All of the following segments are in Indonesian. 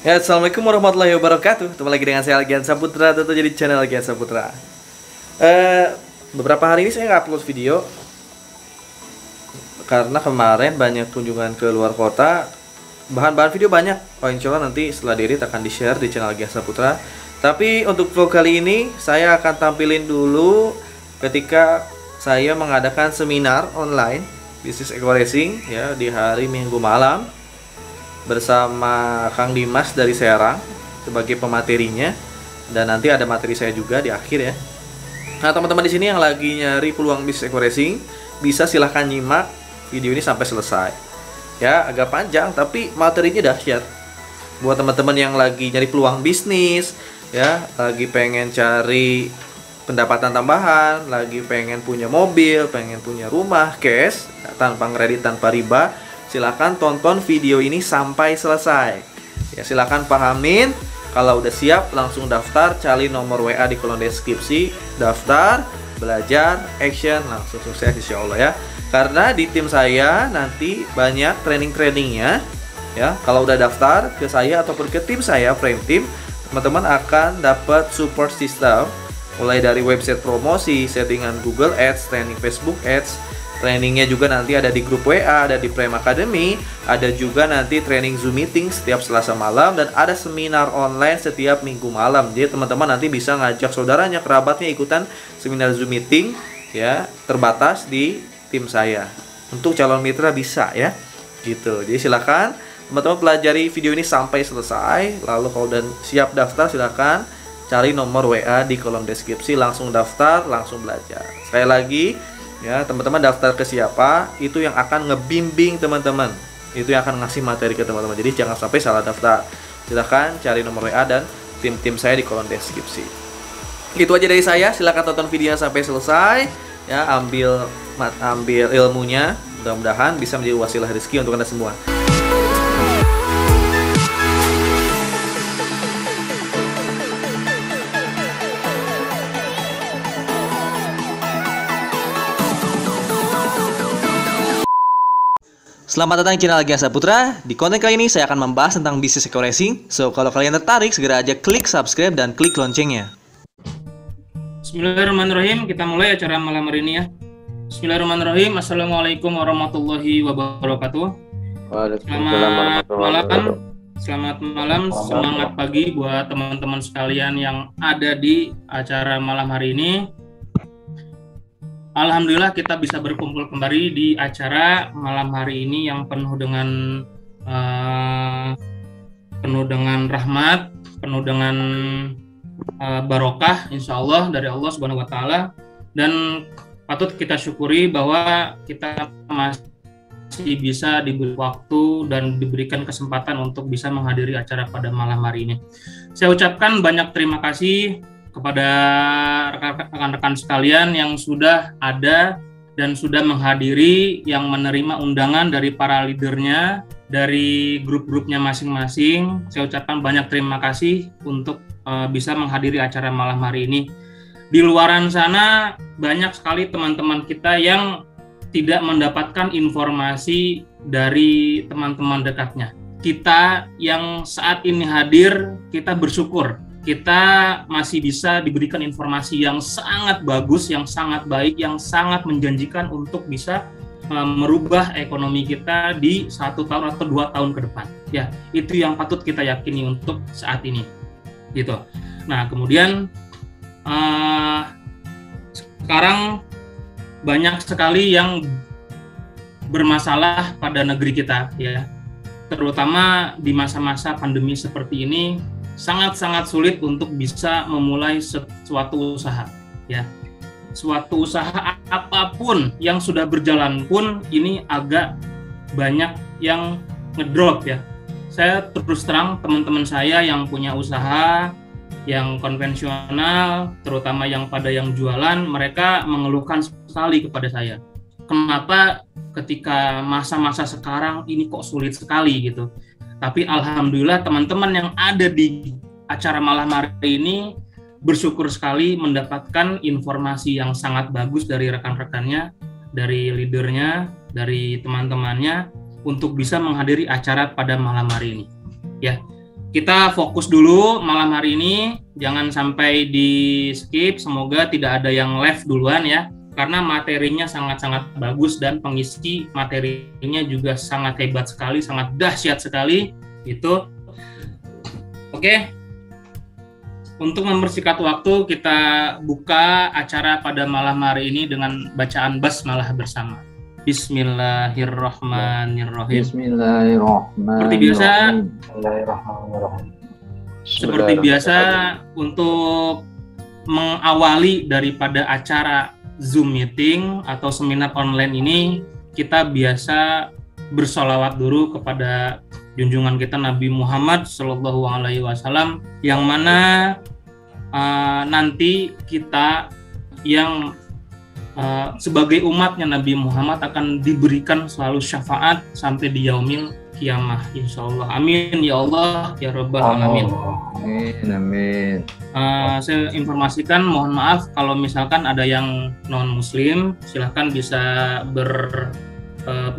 Ya, assalamualaikum warahmatullahi wabarakatuh. Ketemu lagi dengan saya Algian Saputra, tentu jadi channel Algian Saputra. Beberapa hari ini saya nggak upload video karena kemarin banyak kunjungan ke luar kota. Bahan-bahan video banyak. Oh, insya Allah nanti setelah diedit akan di-share di channel Algian Saputra. Tapi untuk vlog kali ini saya akan tampilin dulu ketika saya mengadakan seminar online bisnis eco racing ya di hari Minggu malam bersama Kang Dimas dari Serang sebagai pematerinya, dan nanti ada materi saya juga di akhir ya. Nah, teman-teman di sini yang lagi nyari peluang bisnis eco racing bisa silahkan nyimak video ini sampai selesai. Ya, agak panjang tapi materinya dahsyat. Buat teman-teman yang lagi nyari peluang bisnis, ya, lagi pengen cari pendapatan tambahan, lagi pengen punya mobil, pengen punya rumah cash tanpa kredit, tanpa riba, silakan tonton video ini sampai selesai. Ya, silakan pahamin. Kalau udah siap langsung daftar, cari nomor WA di kolom deskripsi, daftar, belajar, action, langsung sukses insya Allah ya. Karena di tim saya nanti banyak training-trainingnya ya. Kalau udah daftar ke saya ataupun ke tim saya, Frame Team, teman-teman akan dapat support system mulai dari website promosi, settingan Google Ads, training Facebook Ads. Trainingnya juga nanti ada di grup WA, ada di Prime Academy, ada juga nanti training Zoom meeting setiap Selasa malam, dan ada seminar online setiap Minggu malam. Jadi teman-teman nanti bisa ngajak saudaranya, kerabatnya ikutan seminar Zoom meeting ya, terbatas di tim saya. Untuk calon mitra bisa ya. Gitu. Jadi silakan teman-teman pelajari video ini sampai selesai. Lalu kalau udah siap daftar, silakan cari nomor WA di kolom deskripsi, langsung daftar, langsung belajar. Sekali lagi ya, teman-teman daftar ke siapa, itu yang akan ngebimbing teman-teman, itu yang akan ngasih materi ke teman-teman. Jadi jangan sampai salah daftar. Silahkan cari nomor WA dan tim-tim saya di kolom deskripsi. Itu aja dari saya. Silahkan tonton videonya sampai selesai ya, ambil ilmunya. Mudah-mudahan bisa menjadi wasilah rezeki untuk Anda semua. Selamat datang di channel Algian Saputra. Di konten kali ini saya akan membahas tentang bisnis eco racing. So, kalau kalian tertarik, segera aja klik subscribe dan klik loncengnya. Bismillahirrahmanirrahim. Kita mulai acara malam hari ini ya. Bismillahirrahmanirrahim. Assalamualaikum warahmatullahi wabarakatuh. Selamat malam, semangat pagi buat teman-teman sekalian yang ada di acara malam hari ini. Alhamdulillah kita bisa berkumpul kembali di acara malam hari ini yang penuh dengan rahmat, penuh dengan barokah insya Allah dari Allah Subhanahu Wa Taala, dan patut kita syukuri bahwa kita masih bisa diberi waktu dan diberikan kesempatan untuk bisa menghadiri acara pada malam hari ini. Saya ucapkan banyak terima kasih kepada rekan-rekan sekalian yang sudah ada dan sudah menghadiri, yang menerima undangan dari para leadernya, dari grup-grupnya masing-masing. Saya ucapkan banyak terima kasih untuk bisa menghadiri acara malam hari ini. Di luaran sana banyak sekali teman-teman kita yang tidak mendapatkan informasi dari teman-teman dekatnya. Kita yang saat ini hadir, kita bersyukur kita masih bisa diberikan informasi yang sangat bagus, yang sangat baik, yang sangat menjanjikan untuk bisa merubah ekonomi kita di 1 tahun atau 2 tahun ke depan. Ya, itu yang patut kita yakini untuk saat ini. Gitu. Nah, kemudian sekarang banyak sekali yang bermasalah pada negeri kita, ya. Terutama di masa-masa pandemi seperti ini, sangat-sangat sulit untuk bisa memulai suatu usaha ya. Suatu usaha apapun yang sudah berjalan pun ini agak banyak yang ngedrop ya. Saya terus terang, teman-teman saya yang punya usaha yang konvensional, terutama yang jualan, mereka mengeluhkan sekali kepada saya. Kenapa ketika masa-masa sekarang ini kok sulit sekali gitu. Tapi alhamdulillah teman-teman yang ada di acara malam hari ini bersyukur sekali mendapatkan informasi yang sangat bagus dari rekan-rekannya, dari leadernya, dari teman-temannya untuk bisa menghadiri acara pada malam hari ini. Ya, kita fokus dulu malam hari ini, jangan sampai di skip. Semoga tidak ada yang left duluan ya, karena materinya sangat-sangat bagus dan pengisi materinya juga sangat hebat sekali, sangat dahsyat sekali. Gitu. Oke. Untuk mempersingkat waktu, kita buka acara pada malam hari ini dengan bacaan basmalah bersama. Bismillahirrahmanirrahim. Bismillahirrahmanirrahim. Seperti biasa, untuk mengawali daripada acara Zoom meeting atau seminar online ini, kita biasa bersolawat dulu kepada junjungan kita Nabi Muhammad Shallallahu Alaihi Wasallam, yang mana nanti kita yang sebagai umatnya Nabi Muhammad akan diberikan selalu syafaat sampai di yaumil kiamah, insyaallah. Amin ya Allah ya Rabbal alamin. Amin. Saya informasikan, mohon maaf kalau misalkan ada yang non muslim, silahkan bisa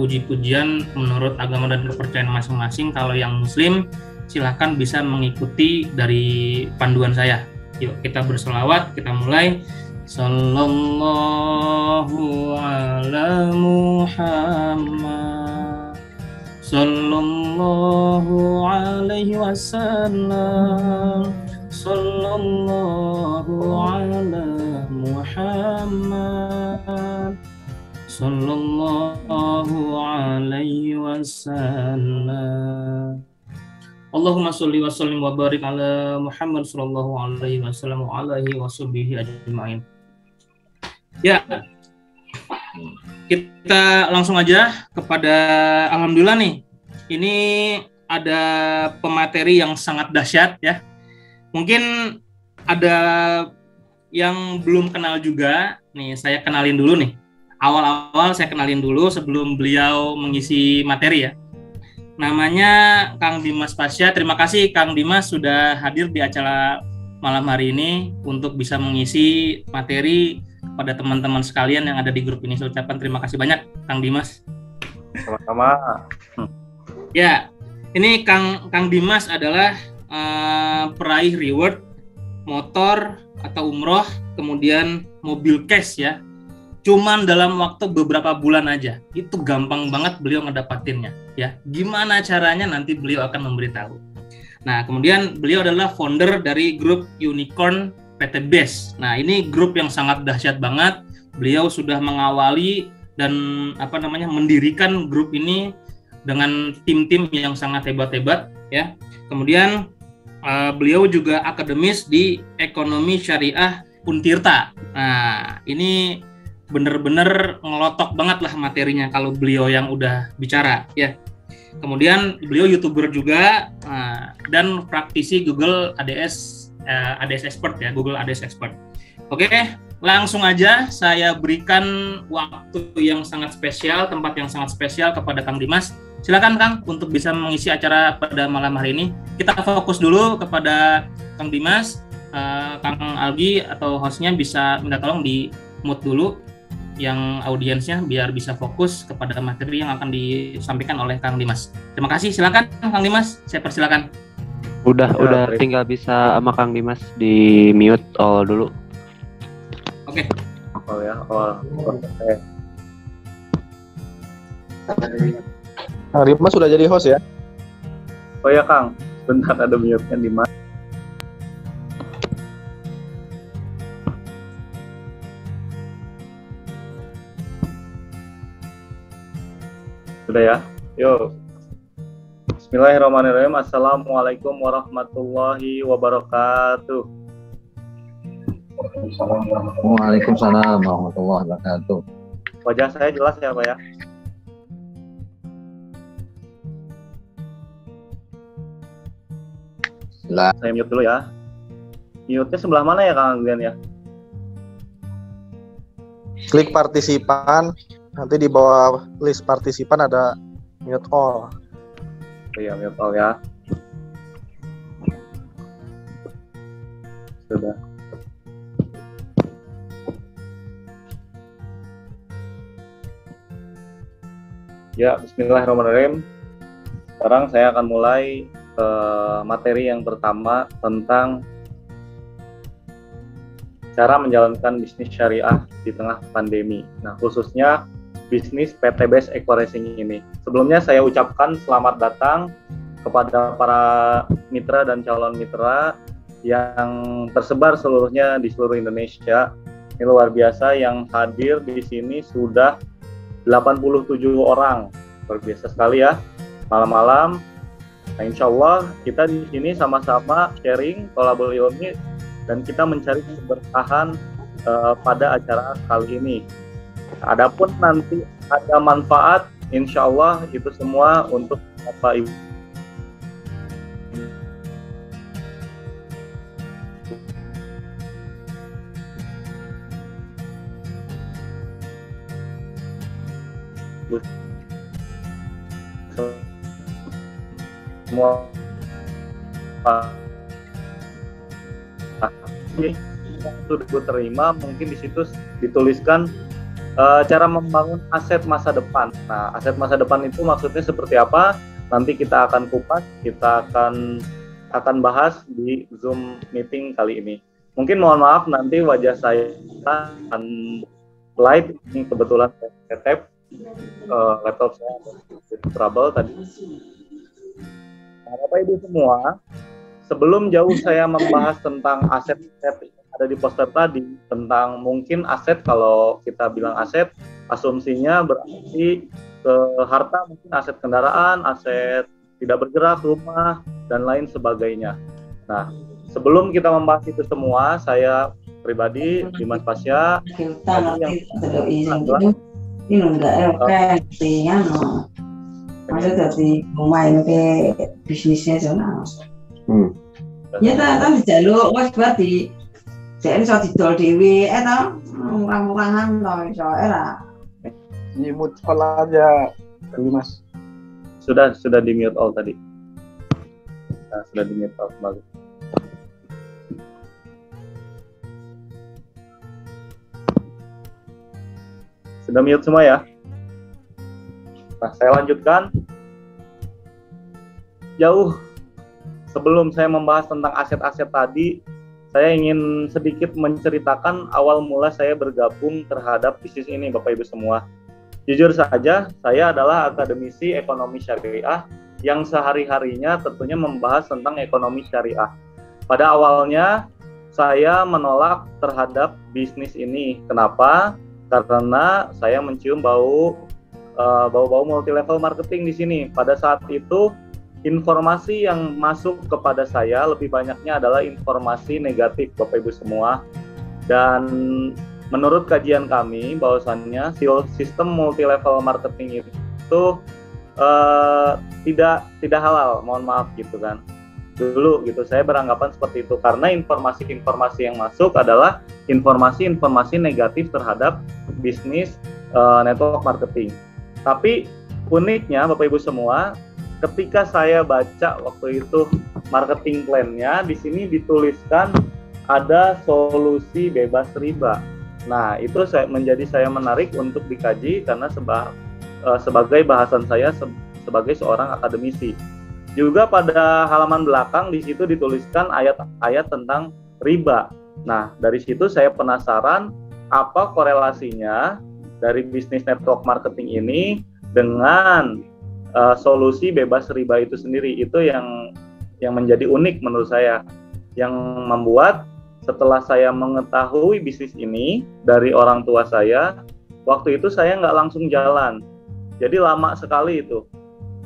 puji-pujian menurut agama dan kepercayaan masing-masing. Kalau yang muslim silahkan bisa mengikuti dari panduan saya. Yuk kita berselawat, kita mulai. Sallallahu ala Muhammad, sallallahu alaihi wasallam, sallallahu ala Muhammad, sallallahu alaihi wasallam. Allahumma sholli wa sallim wa barik ala Muhammad sallallahu alaihi wasallam wa alihi washabihi ajmain. Ya, kita langsung aja kepada alhamdulillah nih. Ini ada pemateri yang sangat dahsyat ya. Mungkin ada yang belum kenal juga. Nih, saya kenalin dulu nih. Awal-awal saya kenalin dulu sebelum beliau mengisi materi ya. Namanya Kang Dimas Pasya. Terima kasih Kang Dimas sudah hadir di acara malam hari ini untuk bisa mengisi materi pada teman-teman sekalian yang ada di grup ini. Saya ucapkan terima kasih banyak Kang Dimas. Sama-sama. Ya, ini Kang Dimas adalah peraih reward motor atau umroh, kemudian mobil cash ya. Cuman dalam waktu beberapa bulan aja. Itu gampang banget beliau ngedapatinnya ya. Gimana caranya nanti beliau akan memberitahu. Nah, kemudian beliau adalah founder dari grup Unicorn PT Base. Nah, ini grup yang sangat dahsyat banget. Beliau sudah mengawali dan mendirikan grup ini dengan tim-tim yang sangat hebat-hebat ya. Kemudian beliau juga akademis di Ekonomi Syariah Untirta. Nah, ini bener-bener ngelotok banget lah materinya kalau beliau yang udah bicara ya. Kemudian beliau YouTuber juga dan praktisi Google ADS Expert ya, Google ADS Expert. Oke, langsung aja saya berikan waktu yang sangat spesial, tempat yang sangat spesial kepada Kang Dimas. Silakan Kang untuk bisa mengisi acara pada malam hari ini. Kita fokus dulu kepada Kang Dimas. Kang Algi atau hostnya bisa minta tolong di mute dulu yang audiensnya biar bisa fokus kepada materi yang akan disampaikan oleh Kang Dimas. Terima kasih, silakan Kang Dimas, saya persilakan. Udah tinggal bisa sama Kang Dimas di mute all dulu. Oke. Oh ya, oke. Kang Dimas sudah jadi host ya? Oh ya Kang, bentar ada mute-nya di mana? Sudah ya? Yuk. Bismillahirrahmanirrahim. Assalamualaikum warahmatullahi wabarakatuh. Waalaikumsalam warahmatullahi wabarakatuh. Wajah saya jelas ya Pak ya? Jelas. Saya mute dulu ya. Mute-nya sebelah mana ya Kang Glenn ya? Klik partisipan, nanti di bawah list partisipan ada mute all. Oh iya, mute all ya. Sudah. Ya, bismillahirrahmanirrahim. Sekarang saya akan mulai materi yang pertama tentang cara menjalankan bisnis syariah di tengah pandemi. Nah, khususnya bisnis PT Best Eco Racing ini. Sebelumnya saya ucapkan selamat datang kepada para mitra dan calon mitra yang tersebar seluruhnya di seluruh Indonesia. Ini luar biasa, yang hadir di sini sudah 87 orang. Luar biasa sekali ya, malam-malam. Nah, insya Allah kita di sini sama-sama sharing, tolabul ilmi, dan kita mencari keberkahan pada acara kali ini. Adapun nanti ada manfaat, insya Allah itu semua untuk Bapak Ibu. Semua sudah terima, mungkin di situ dituliskan cara membangun aset masa depan. Nah, aset masa depan itu maksudnya seperti apa? Nanti kita akan kupas, kita akan bahas di Zoom meeting kali ini. Mungkin mohon maaf nanti wajah saya akan live, ini kebetulan saya tap laptop saya trouble tadi. Nah, Bapak Ibu semua, sebelum jauh saya membahas tentang aset-aset yang ada di poster tadi, tentang mungkin aset, kalau kita bilang aset, asumsinya berarti ke harta, mungkin aset kendaraan, aset tidak bergerak, rumah, dan lain sebagainya. Nah, sebelum kita membahas itu semua, saya pribadi, Dimas Pasya, maksudnya dari main ke bisnisnya zona. Ya kan dijaluk wes berarti saya iso didol dhewe ta murah-murahan to iso era. Nyimut sekolah aja, Mas. Sudah di mute all tadi. Nah, sudah di mute all kembali. Sudah mute semua ya? Nah, saya lanjutkan. Jauh sebelum saya membahas tentang aset-aset tadi, saya ingin sedikit menceritakan awal mula saya bergabung terhadap bisnis ini, Bapak Ibu semua. Jujur saja, saya adalah akademisi ekonomi syariah yang sehari-harinya tentunya membahas tentang ekonomi syariah. Pada awalnya, saya menolak terhadap bisnis ini. Kenapa? Karena saya mencium bau multi level marketing di sini. Pada saat itu informasi yang masuk kepada saya lebih banyaknya adalah informasi negatif, Bapak Ibu semua. Dan menurut kajian kami bahwasannya sistem multi level marketing itu tidak halal, mohon maaf gitu kan. Dulu gitu saya beranggapan seperti itu karena informasi-informasi yang masuk adalah informasi-informasi negatif terhadap bisnis network marketing. Tapi uniknya Bapak Ibu semua, ketika saya baca waktu itu marketing plan-nya, di sini dituliskan ada solusi bebas riba. Nah, itu menjadi saya menarik untuk dikaji karena sebagai bahasan saya sebagai seorang akademisi. Juga pada halaman belakang di situ dituliskan ayat-ayat tentang riba. Nah, dari situ saya penasaran apa korelasinya dari bisnis network marketing ini dengan solusi bebas riba itu sendiri. Itu yang menjadi unik menurut saya, yang membuat setelah saya mengetahui bisnis ini dari orang tua saya, waktu itu saya nggak langsung jalan, jadi lama sekali itu,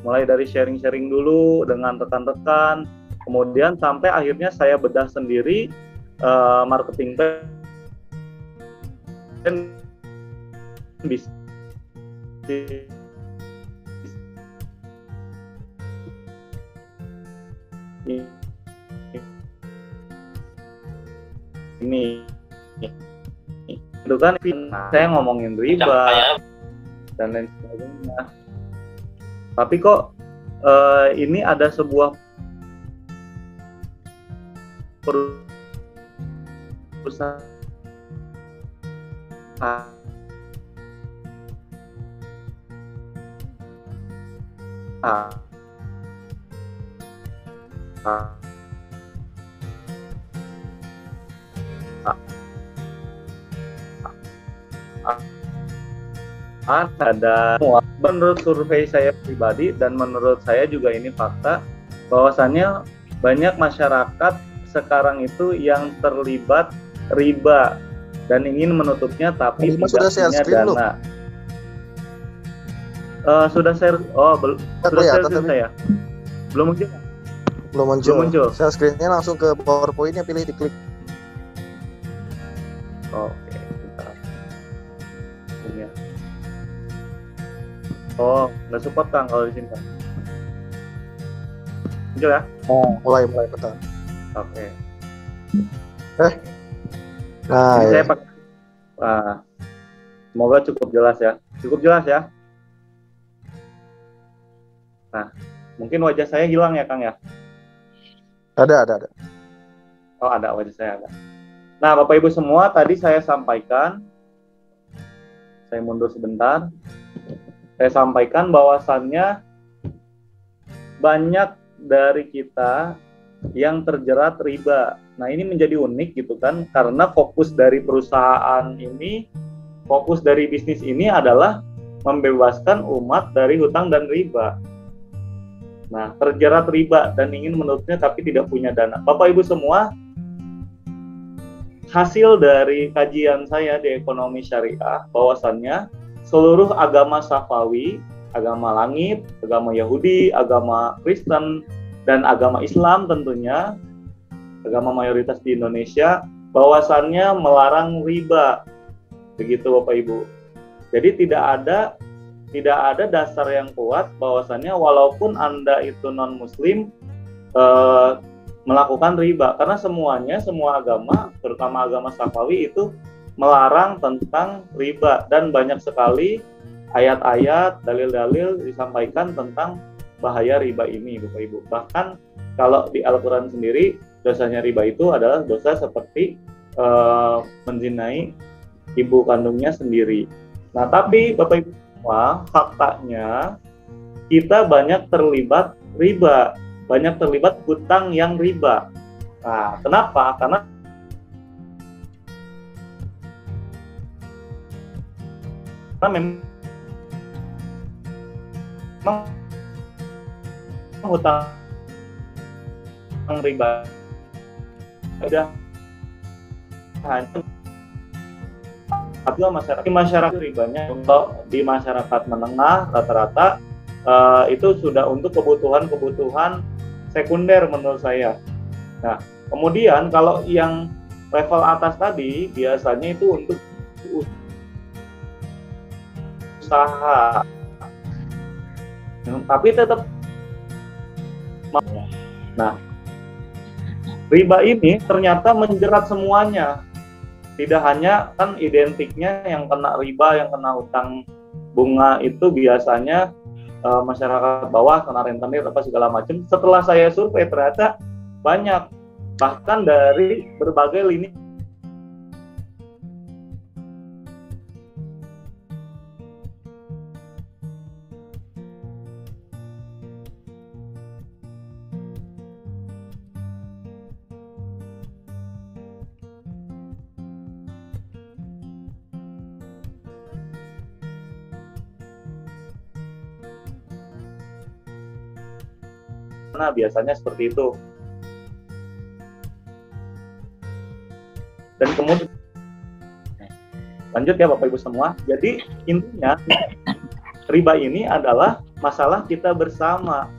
mulai dari sharing-sharing dulu dengan rekan-rekan, kemudian sampai akhirnya saya bedah sendiri marketing plan bisnis ini itu kan saya ngomongin riba dan lain sebagainya, tapi kok ini ada sebuah perusahaan ada menurut survei saya pribadi dan menurut saya juga ini fakta bahwasannya banyak masyarakat sekarang itu yang terlibat riba dan ingin menutupnya tapi Mas tidak sudah share punya screen dana. Sudah share, sudah share screen saya. Belum muncul? Belum muncul. Belum muncul. Share screen-nya langsung ke PowerPoint-nya, pilih diklik. Oke, bentar. Ini ya. Oh, nggak support Kang kalau di sini Kang. Muncul ya? Oh, mulai betul. Oke. Nah, Ini ya. saya pakai. Semoga cukup jelas ya. Cukup jelas ya. Nah, mungkin wajah saya hilang ya Kang ya? Ada. Oh, ada, wajah saya ada. Nah, Bapak Ibu semua, tadi saya sampaikan, saya mundur sebentar, saya sampaikan bahwasannya banyak dari kita yang terjerat riba. Nah, ini menjadi unik gitu kan, karena fokus dari perusahaan ini, fokus dari bisnis ini adalah membebaskan umat dari hutang dan riba. Nah, terjerat riba dan ingin menutupnya tapi tidak punya dana. Bapak Ibu semua, hasil dari kajian saya di ekonomi syariah bahwasannya seluruh agama Safawi, agama langit, agama Yahudi, agama Kristen, dan agama Islam tentunya, agama mayoritas di Indonesia, bahwasannya melarang riba. Begitu Bapak Ibu. Jadi tidak ada dasar yang kuat bahwasannya walaupun Anda itu non-muslim melakukan riba, karena semua agama, terutama agama Safawi itu melarang tentang riba, dan banyak sekali ayat-ayat, dalil-dalil disampaikan tentang bahaya riba ini, Bapak Ibu. Bahkan kalau di Al-Quran sendiri, dosanya riba itu adalah dosa seperti menzinai ibu kandungnya sendiri. Nah, tapi Bapak Ibu semua, faktanya kita banyak terlibat riba, banyak terlibat hutang yang riba. Nah, kenapa? Karena memang hutang riba sudah hanya masyarakat ribanya untuk di masyarakat menengah rata-rata itu sudah untuk kebutuhan sekunder menurut saya. Nah, kemudian kalau yang level atas tadi biasanya itu untuk usaha, tapi tetap. Nah, riba ini ternyata menjerat semuanya. Tidak hanya kan identiknya yang kena riba, yang kena utang bunga itu biasanya masyarakat bawah, kena rentenir apa segala macam. Setelah saya survei ternyata banyak, bahkan dari berbagai lini. Nah, biasanya seperti itu. Dan kemudian lanjut ya Bapak Ibu semua. Jadi intinya riba ini adalah masalah kita bersama.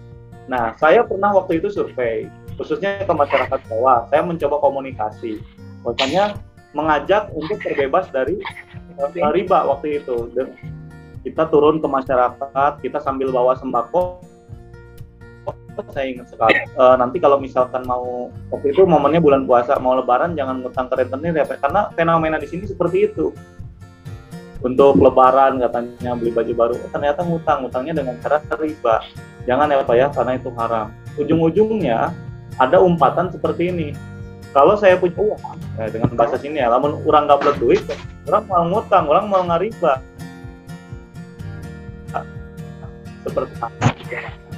Nah, saya pernah waktu itu survei, khususnya ke masyarakat bawah. Saya mencoba komunikasi, makanya mengajak untuk terbebas dari riba waktu itu. Dan kita turun ke masyarakat, kita sambil bawa sembako. Saya ingat sekali. Nanti kalau misalkan mau, waktu itu momennya bulan puasa, mau lebaran jangan ngutang ke rentenir ya, karena fenomena di sini seperti itu. Untuk lebaran katanya beli baju baru, ternyata ngutangnya dengan cara riba. Jangan ya Pak ya, karena itu haram. Ujung-ujungnya ada umpatan seperti ini. Kalau saya punya uang, dengan bahasa sini ya, lamun orang nggak belet duit, orang mau ngutang, orang mau ngariba. Seperti apa?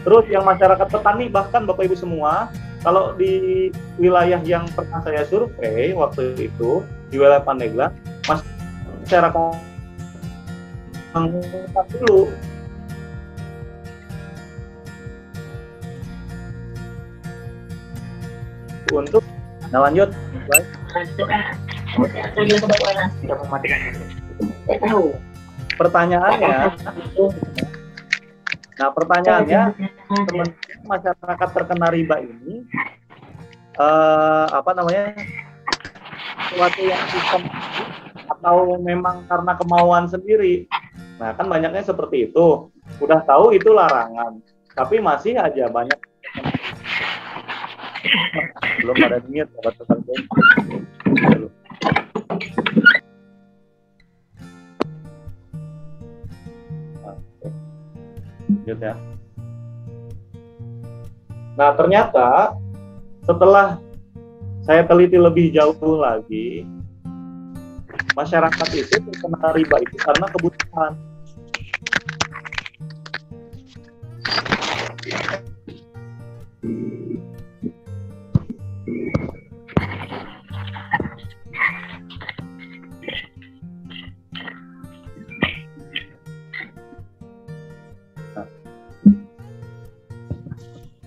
Terus yang masyarakat petani, bahkan Bapak Ibu semua, Kalau di wilayah yang pernah saya survei waktu itu, di wilayah Pandeglang, masyarakat mengungkap dulu. Untuk lanjut. Pertanyaannya, masyarakat terkena riba ini sesuatu yang sistem atau memang karena kemauan sendiri. Nah, kan banyaknya seperti itu. Udah tahu itu larangan, tapi masih aja banyak. Belum ada niat buat lanjut ya. Nah, ternyata setelah saya teliti lebih jauh lagi, masyarakat itu terkena riba itu karena kebutuhan.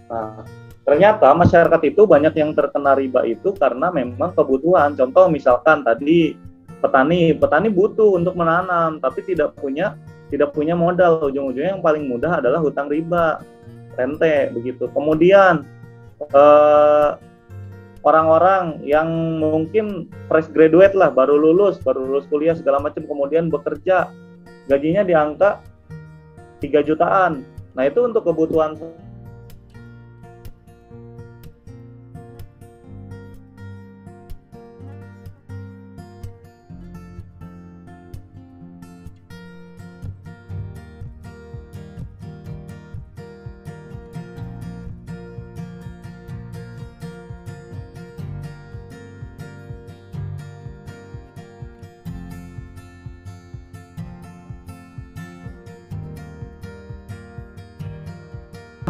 Nah, ternyata masyarakat itu banyak yang terkena riba itu karena memang kebutuhan. Contoh misalkan tadi petani butuh untuk menanam tapi tidak punya modal. Ujung-ujungnya yang paling mudah adalah hutang riba, rente begitu. Kemudian orang-orang yang mungkin fresh graduate lah, baru lulus kuliah segala macam, kemudian bekerja, gajinya di angka 3 jutaan. Nah, itu untuk kebutuhan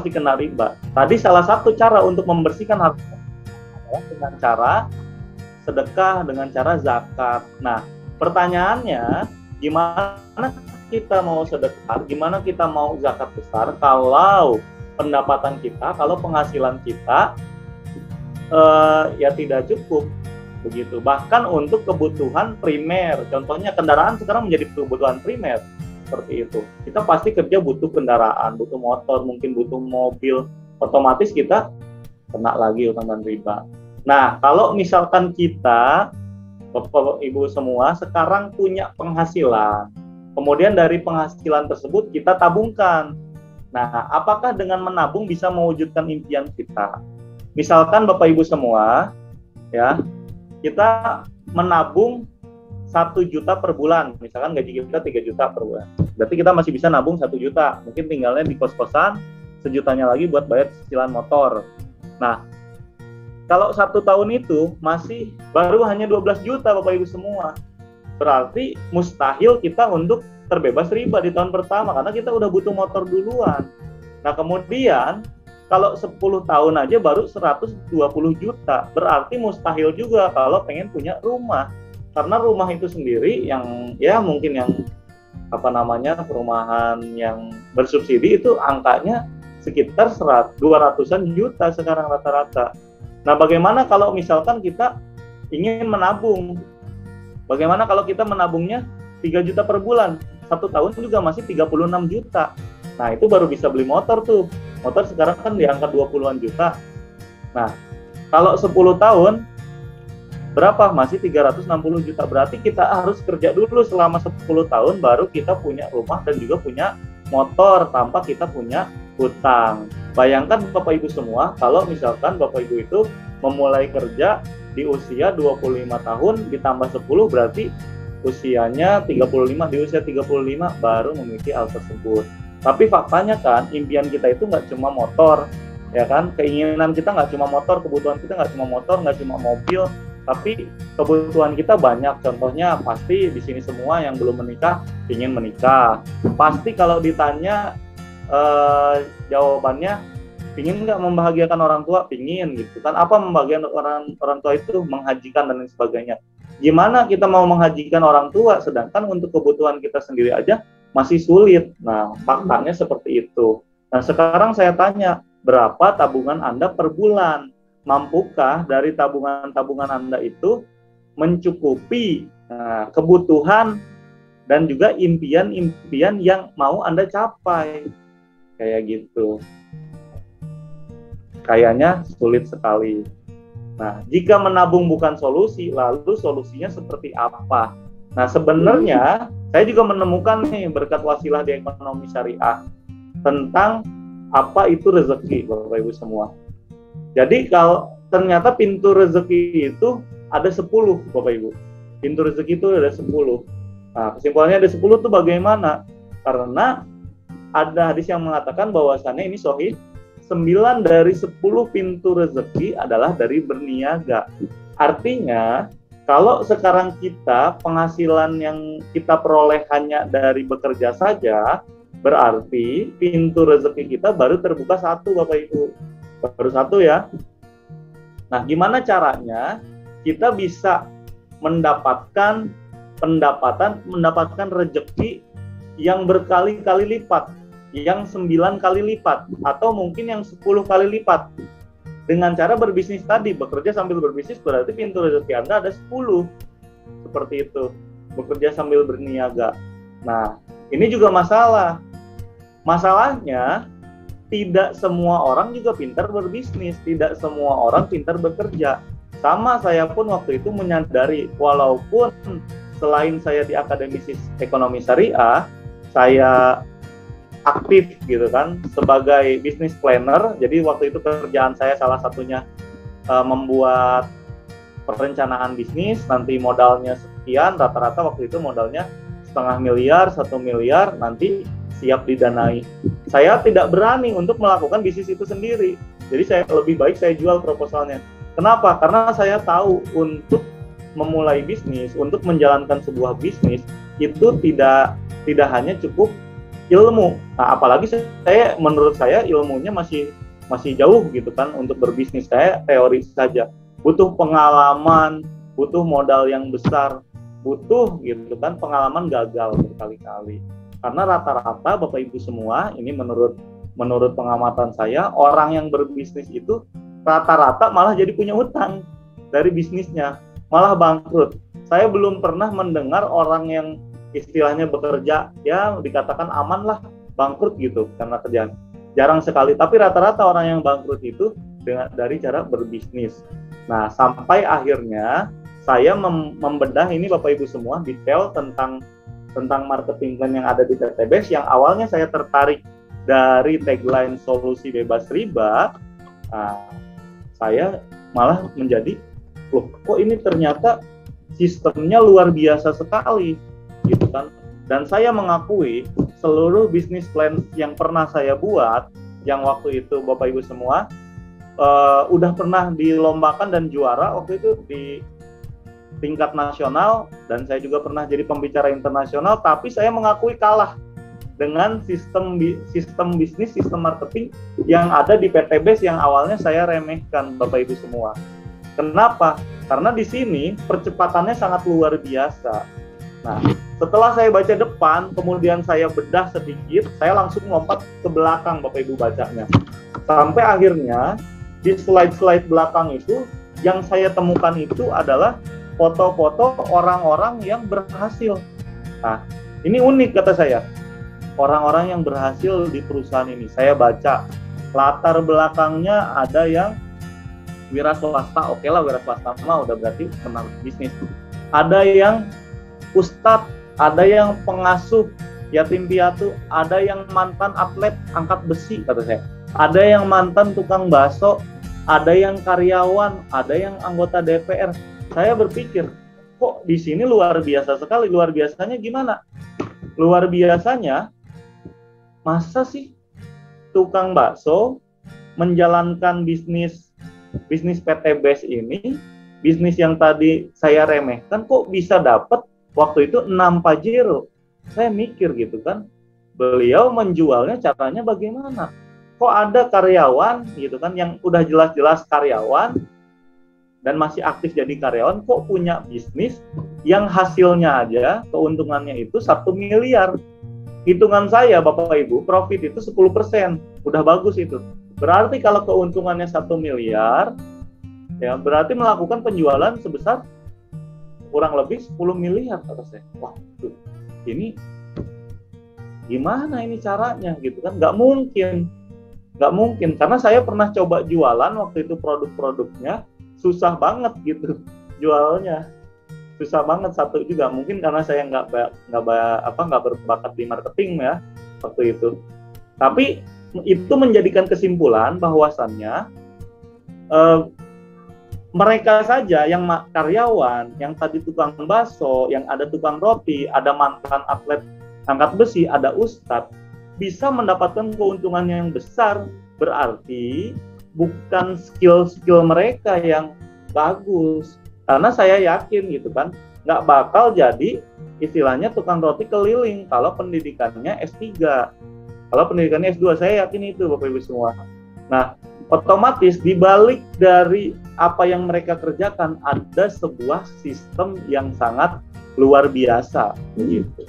kena riba. Tadi salah satu cara untuk membersihkan harta adalah dengan cara sedekah, dengan cara zakat. Nah, pertanyaannya, gimana kita mau sedekah, gimana kita mau zakat besar kalau pendapatan kita, kalau penghasilan kita ya tidak cukup begitu. Bahkan untuk kebutuhan primer, contohnya kendaraan sekarang menjadi kebutuhan primer. Seperti itu. Kita pasti kerja butuh kendaraan, butuh motor, mungkin butuh mobil. Otomatis kita kena lagi utang dan riba. Nah, kalau misalkan kita, Bapak Ibu semua, sekarang punya penghasilan, kemudian dari penghasilan tersebut kita tabungkan. Nah, apakah dengan menabung bisa mewujudkan impian kita? Misalkan Bapak Ibu semua, ya, kita menabung 1 juta per bulan, misalkan gaji kita 3 juta per bulan, berarti kita masih bisa nabung 1 juta, mungkin tinggalnya di kos-kosan, sejutanya lagi buat bayar cicilan motor. Nah, kalau 1 tahun itu masih baru hanya 12 juta Bapak Ibu semua, berarti mustahil kita untuk terbebas riba di tahun pertama, karena kita udah butuh motor duluan. Nah, kemudian kalau 10 tahun aja baru 120 juta, berarti mustahil juga kalau pengen punya rumah. Karena rumah itu sendiri yang ya mungkin yang perumahan yang bersubsidi itu angkanya sekitar 200-an juta sekarang rata-rata. Nah, bagaimana kalau misalkan kita ingin menabung? Bagaimana kalau kita menabungnya 3 juta per bulan? 1 tahun juga masih 36 juta. Nah, itu baru bisa beli motor tuh. Motor sekarang kan di angka 20-an juta. Nah, kalau 10 tahun berapa? Masih 360 juta. Berarti kita harus kerja dulu selama 10 tahun baru kita punya rumah dan juga punya motor tanpa kita punya hutang. Bayangkan Bapak Ibu semua, kalau misalkan Bapak Ibu itu memulai kerja di usia 25 tahun ditambah 10 berarti usianya 35, di usia 35 baru memiliki hal tersebut. Tapi faktanya kan impian kita itu nggak cuma motor, ya kan? Keinginan kita nggak cuma motor, kebutuhan kita nggak cuma motor, nggak cuma mobil, tapi kebutuhan kita banyak. Contohnya pasti di sini semua yang belum menikah ingin menikah. Pasti kalau ditanya jawabannya Pingin nggak membahagiakan orang tua? Pingin gitu kan. Apa membahagiakan orang tua itu? Menghajikan dan lain sebagainya. Gimana kita mau menghajikan orang tua sedangkan untuk kebutuhan kita sendiri aja masih sulit. Nah, faktanya seperti itu. Nah, sekarang saya tanya, berapa tabungan Anda per bulan? Mampukah dari tabungan-tabungan Anda itu mencukupi kebutuhan dan juga impian-impian yang mau Anda capai? Kayak gitu. Kayaknya sulit sekali. Nah, jika menabung bukan solusi, lalu solusinya seperti apa? Nah, sebenarnya saya juga menemukan nih berkat wasilah di ekonomi syariah tentang apa itu rezeki, Bapak Ibu semua. Jadi kalau ternyata pintu rezeki itu ada 10, Bapak Ibu. Pintu rezeki itu ada 10. Nah, kesimpulannya ada 10 itu bagaimana? Karena ada hadis yang mengatakan bahwasannya ini sahih, 9 dari 10 pintu rezeki adalah dari berniaga. Artinya, kalau sekarang kita penghasilan yang kita peroleh hanya dari bekerja saja, berarti pintu rezeki kita baru terbuka 1, Bapak Ibu. Baru 1 ya. Nah, gimana caranya kita bisa mendapatkan rezeki yang berkali-kali lipat, yang 9 kali lipat, atau mungkin yang 10 kali lipat. Dengan cara berbisnis tadi, bekerja sambil berbisnis, berarti pintu rezeki Anda ada 10. Seperti itu. Bekerja sambil berniaga. Nah, ini juga masalah. Masalahnya, tidak semua orang juga pintar berbisnis, tidak semua orang pintar bekerja. Sama saya pun waktu itu menyadari, walaupun selain saya di Akademi Ekonomi Syariah, saya aktif gitu kan sebagai business planner. Jadi waktu itu kerjaan saya salah satunya membuat perencanaan bisnis, nanti modalnya sekian, rata-rata waktu itu modalnya 0,5 miliar, 1 miliar, nanti siap didanai. Saya tidak berani untuk melakukan bisnis itu sendiri. Jadi saya lebih baik saya jual proposalnya. Kenapa? Karena saya tahu untuk memulai bisnis, untuk menjalankan sebuah bisnis itu tidak hanya cukup ilmu. Nah, apalagi menurut saya ilmunya masih jauh gitu kan untuk berbisnis. Saya teori saja. Butuh pengalaman, butuh modal yang besar, butuh gitu kan pengalaman gagal berkali-kali. Karena rata-rata Bapak Ibu semua, ini menurut pengamatan saya, orang yang berbisnis itu rata-rata malah jadi punya utang dari bisnisnya, malah bangkrut. Saya belum pernah mendengar orang yang istilahnya bekerja ya dikatakan aman lah, bangkrut gitu karena kerjaan. Jarang sekali. Tapi rata-rata orang yang bangkrut itu dari cara berbisnis. Nah, sampai akhirnya saya membedah ini Bapak Ibu semua detail tentang marketing plan yang ada di PTBS, yang awalnya saya tertarik dari tagline solusi bebas riba. Nah, saya malah menjadi, loh kok ini ternyata sistemnya luar biasa sekali gitu kan. Dan saya mengakui seluruh bisnis plan yang pernah saya buat, yang waktu itu Bapak Ibu semua udah pernah dilombakan dan juara waktu itu di tingkat nasional, dan saya juga pernah jadi pembicara internasional, tapi saya mengakui kalah dengan sistem bisnis, sistem marketing yang ada di PTBS yang awalnya saya remehkan Bapak Ibu semua. Kenapa? Karena di sini percepatannya sangat luar biasa. Nah, setelah saya baca depan, kemudian saya bedah sedikit, saya langsung lompat ke belakang Bapak Ibu bacanya. Sampai akhirnya di slide-slide belakang itu yang saya temukan itu adalah foto-foto orang-orang yang berhasil. Nah, ini unik kata saya. Orang-orang yang berhasil di perusahaan ini. Saya baca latar belakangnya ada yang wira swasta, oke lah wira swasta mah udah berarti pernah bisnis. Ada yang ustadz, ada yang pengasuh yatim piatu, ada yang mantan atlet angkat besi kata saya. Ada yang mantan tukang bakso, ada yang karyawan, ada yang anggota DPR. Saya berpikir, kok di sini luar biasa sekali. Luar biasanya gimana? Luar biasanya, masa sih tukang bakso menjalankan bisnis PTBS ini, bisnis yang tadi saya remehkan, kok bisa dapat waktu itu 6 Pajero? Saya mikir gitu kan, beliau menjualnya caranya bagaimana? kok ada karyawan gitu kan yang udah jelas-jelas karyawan dan masih aktif jadi karyawan, kok punya bisnis yang hasilnya aja keuntungannya itu 1 miliar. Hitungan saya Bapak Ibu, profit itu 10%, udah bagus itu. Berarti kalau keuntungannya 1 miliar, ya berarti melakukan penjualan sebesar kurang lebih 10 miliar kata saya. Wah, ini gimana ini caranya gitu kan? Nggak mungkin, karena saya pernah coba jualan waktu itu produk-produknya, susah banget gitu jualnya, susah banget. Satu juga mungkin karena saya nggak berbakat di marketing ya waktu itu. Tapi itu menjadikan kesimpulan bahwasannya mereka saja yang karyawan, yang tadi tukang bakso, yang ada tukang roti, ada mantan atlet angkat besi, ada ustadz, bisa mendapatkan keuntungan yang besar. Berarti bukan skill mereka yang bagus, karena saya yakin gitu kan nggak bakal jadi istilahnya tukang roti keliling kalau pendidikannya S3, kalau pendidikannya S2, saya yakin itu Bapak Ibu semua. Nah, otomatis dibalik dari apa yang mereka kerjakan ada sebuah sistem yang sangat luar biasa gitu.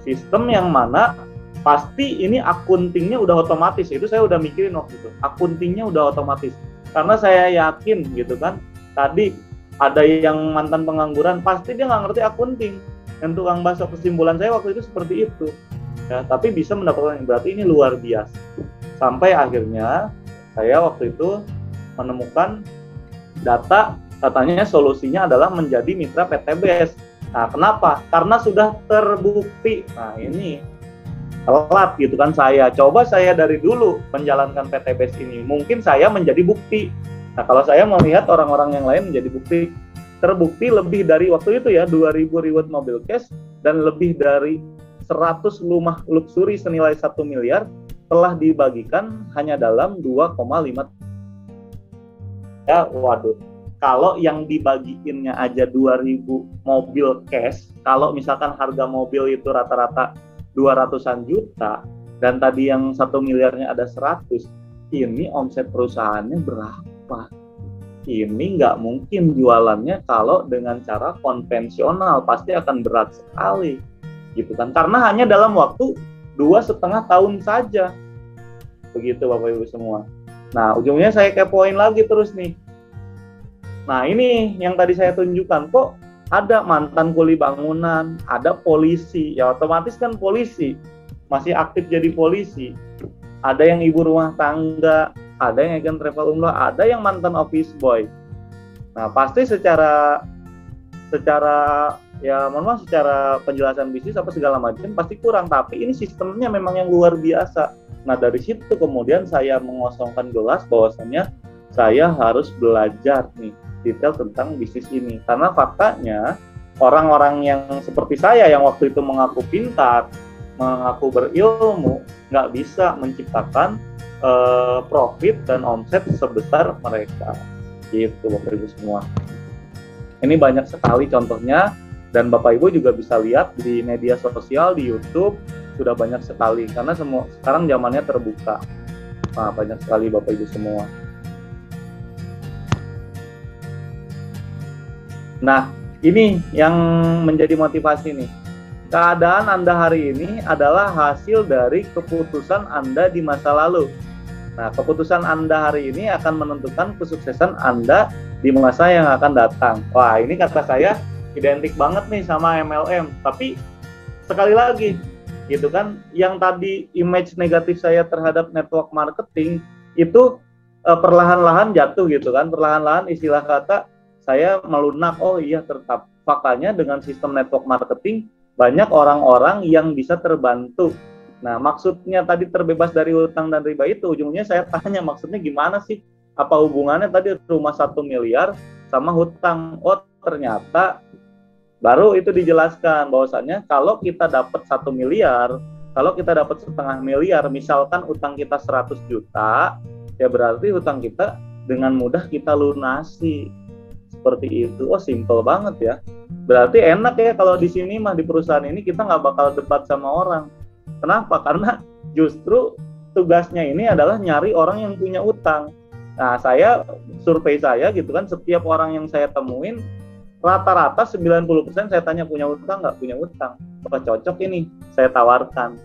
Sistem yang mana pasti ini akuntingnya udah otomatis. Itu saya udah mikirin waktu itu. Akuntingnya udah otomatis. Karena saya yakin gitu kan, tadi ada yang mantan pengangguran, pasti dia nggak ngerti akunting. Dan tukang bakso, kesimpulan saya waktu itu seperti itu. Ya, tapi bisa mendapatkan yang berarti ini luar biasa. Sampai akhirnya saya waktu itu menemukan data, katanya solusinya adalah menjadi mitra PTBS. Nah, kenapa? Karena sudah terbukti. Nah, ini telat gitu kan saya. Coba saya dari dulu menjalankan PTBS ini, mungkin saya menjadi bukti. Nah, kalau saya melihat orang-orang yang lain menjadi bukti, terbukti lebih dari waktu itu ya 2.000 reward mobil cash dan lebih dari 100 rumah luxury senilai 1 miliar telah dibagikan hanya dalam 2,5. Ya, waduh. Kalau yang dibagiinnya aja 2.000 mobil cash, kalau misalkan harga mobil itu rata-rata 200-an juta, dan tadi yang 1 miliarnya ada 100, ini omset perusahaannya berapa? Ini nggak mungkin jualannya kalau dengan cara konvensional, pasti akan berat sekali, gitu kan? Karena hanya dalam waktu 2,5 tahun saja, begitu Bapak Ibu semua. Nah, ujungnya saya kepoin lagi terus nih. Nah, ini yang tadi saya tunjukkan, kok ada mantan kuli bangunan, ada polisi, ya otomatis kan polisi, masih aktif jadi polisi. Ada yang ibu rumah tangga, ada yang agent travel umroh, ada yang mantan office boy. Nah, pasti secara ya mohon maaf, secara penjelasan bisnis apa segala macam pasti kurang, tapi ini sistemnya memang yang luar biasa. Nah, dari situ kemudian saya mengosongkan gelas bahwasannya saya harus belajar nih detail tentang bisnis ini, karena faktanya orang-orang yang seperti saya yang waktu itu mengaku pintar, mengaku berilmu, nggak bisa menciptakan profit dan omset sebesar mereka, gitu Bapak Ibu semua. Ini banyak sekali contohnya, dan Bapak Ibu juga bisa lihat di media sosial, di YouTube sudah banyak sekali, karena semua sekarang zamannya terbuka. Nah, banyak sekali Bapak Ibu semua. Nah, ini yang menjadi motivasi nih. Keadaan Anda hari ini adalah hasil dari keputusan Anda di masa lalu. Nah, keputusan Anda hari ini akan menentukan kesuksesan Anda di masa yang akan datang. Wah, ini kata saya identik banget nih sama MLM. Tapi sekali lagi, gitu kan, yang tadi image negatif saya terhadap network marketing itu perlahan-lahan jatuh gitu kan, perlahan-lahan istilah kata saya melunak. Oh iya, tetap faktanya dengan sistem network marketing banyak orang-orang yang bisa terbantu. Nah, maksudnya tadi terbebas dari hutang dan riba itu, ujungnya saya tanya maksudnya gimana sih? Apa hubungannya tadi rumah 1 miliar sama hutang? Oh, ternyata baru itu dijelaskan bahwasannya kalau kita dapat 1 miliar, kalau kita dapat 0,5 miliar, misalkan hutang kita 100 juta, ya berarti hutang kita dengan mudah kita lunasi. Seperti itu. Oh, simple banget ya. Berarti enak ya kalau di sini mah, di perusahaan ini kita nggak bakal debat sama orang. Kenapa? Karena justru tugasnya ini adalah nyari orang yang punya utang. Nah, survei saya gitu kan, setiap orang yang saya temuin rata-rata 90% saya tanya punya utang nggak, punya utang. Wah, cocok ini, saya tawarkan.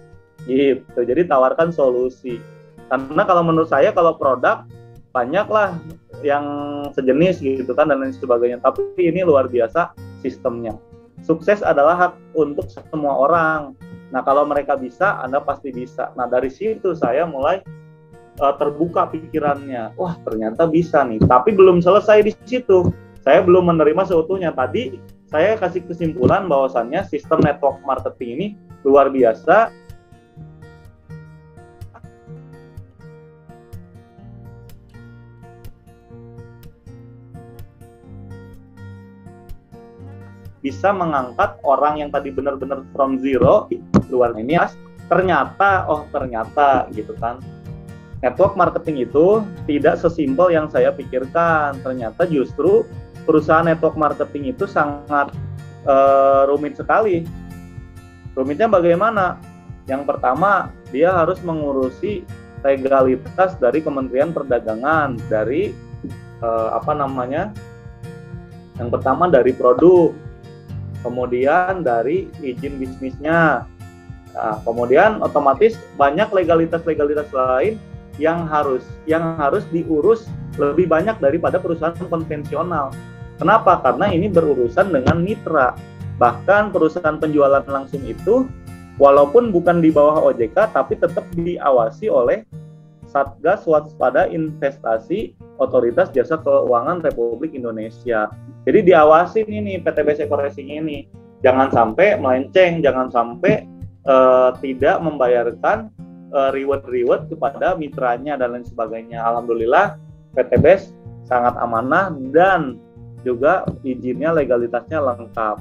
Gitu. Jadi tawarkan solusi. Karena kalau menurut saya kalau produk banyaklah yang sejenis gitu kan dan lain sebagainya. Tapi ini luar biasa sistemnya. Sukses adalah hak untuk semua orang. Nah, kalau mereka bisa, Anda pasti bisa. Nah, dari situ saya mulai terbuka pikirannya. Wah, ternyata bisa nih. Tapi belum selesai di situ. Saya belum menerima seutuhnya. Tadi saya kasih kesimpulan bahwasannya sistem network marketing ini luar biasa. Bisa mengangkat orang yang tadi benar-benar from zero luar ini, ternyata gitu kan, network marketing itu tidak sesimpel yang saya pikirkan. Ternyata justru perusahaan network marketing itu sangat rumit sekali. Rumitnya bagaimana? Yang pertama, dia harus mengurusi legalitas dari Kementerian Perdagangan, dari yang pertama dari produk, kemudian dari izin bisnisnya. Nah, kemudian otomatis banyak legalitas lain yang harus diurus lebih banyak daripada perusahaan konvensional. Kenapa? Karena ini berurusan dengan mitra. Bahkan perusahaan penjualan langsung itu walaupun bukan di bawah OJK tapi tetap diawasi oleh Satgas Waspada Investasi Otoritas Jasa Keuangan Republik Indonesia. Jadi diawasin ini PTBS Eco-Racing ini. Jangan sampai melenceng, jangan sampai tidak membayarkan reward kepada mitranya dan lain sebagainya. Alhamdulillah PTBS sangat amanah dan juga izinnya, legalitasnya lengkap.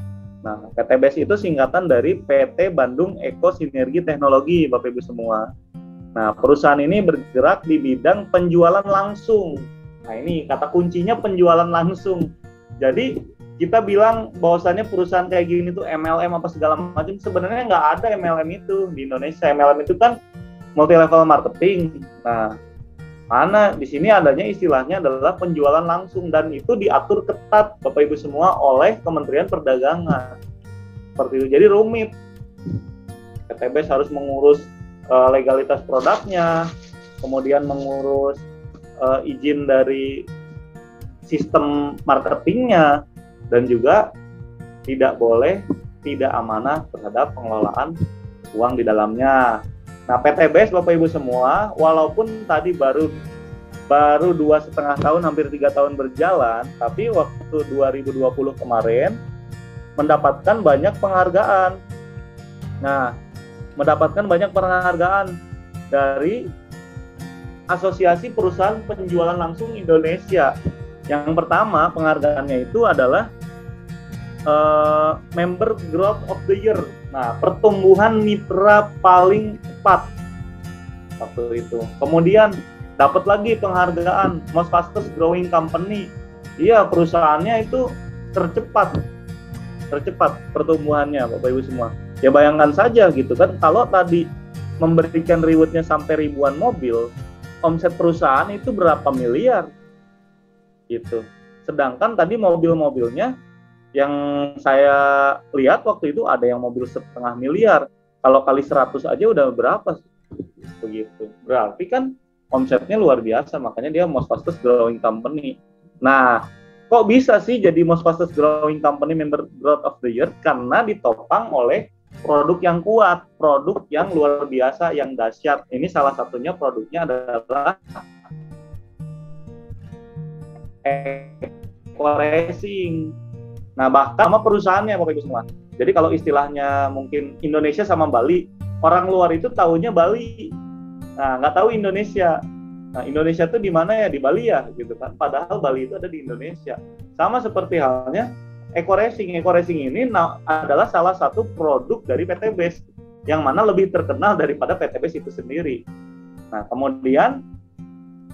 Nah, PTBS itu singkatan dari PT Bandung Eko Sinergi Teknologi, Bapak Ibu semua. Nah, perusahaan ini bergerak di bidang penjualan langsung. Nah, ini kata kuncinya penjualan langsung. Jadi kita bilang bahwasannya perusahaan kayak gini tuh MLM apa segala macam, sebenarnya nggak ada MLM itu di Indonesia. MLM itu kan multi level marketing. Nah, mana di sini adanya istilahnya adalah penjualan langsung dan itu diatur ketat Bapak Ibu semua oleh Kementerian Perdagangan. Seperti itu. Jadi rumit. PTBS harus mengurus legalitas produknya, kemudian mengurus izin dari sistem marketingnya, dan juga tidak boleh tidak amanah terhadap pengelolaan uang di dalamnya. Nah, PTBS Bapak Ibu semua, walaupun tadi baru 2,5 tahun, hampir 3 tahun berjalan, tapi waktu 2020 kemarin mendapatkan banyak penghargaan. Nah, mendapatkan banyak penghargaan dari Asosiasi Perusahaan Penjualan Langsung Indonesia. Yang pertama penghargaannya itu adalah Member Growth of the Year. Nah, pertumbuhan mitra paling cepat waktu itu. Kemudian dapat lagi penghargaan Most Fastest Growing Company. Iya, perusahaannya itu tercepat pertumbuhannya, Bapak Ibu semua. Ya bayangkan saja gitu kan, kalau tadi memberikan rewardnya sampai ribuan mobil, omset perusahaan itu berapa miliar gitu. Sedangkan tadi mobil-mobilnya yang saya lihat waktu itu ada yang mobil 1,5 miliar. Kalau kali 100 aja udah berapa begitu. Berarti kan omsetnya luar biasa, makanya dia Most Fastest Growing Company. Nah, kok bisa sih jadi Most Fastest Growing Company Member Growth of the Year? Karena ditopang oleh produk yang kuat, produk yang luar biasa, yang dahsyat. Ini salah satunya produknya adalah Eco-Racing. Nah, bahkan sama perusahaannya Bapak Ibu semua. Jadi kalau istilahnya mungkin Indonesia sama Bali, orang luar itu tahunya Bali. Nah, nggak tahu Indonesia. Nah, Indonesia itu di mana ya? Di Bali ya, gitu kan. Padahal Bali itu ada di Indonesia. Sama seperti halnya Eco-Racing. Eco-Racing ini adalah salah satu produk dari PTBS yang mana lebih terkenal daripada PTBS itu sendiri. Nah, kemudian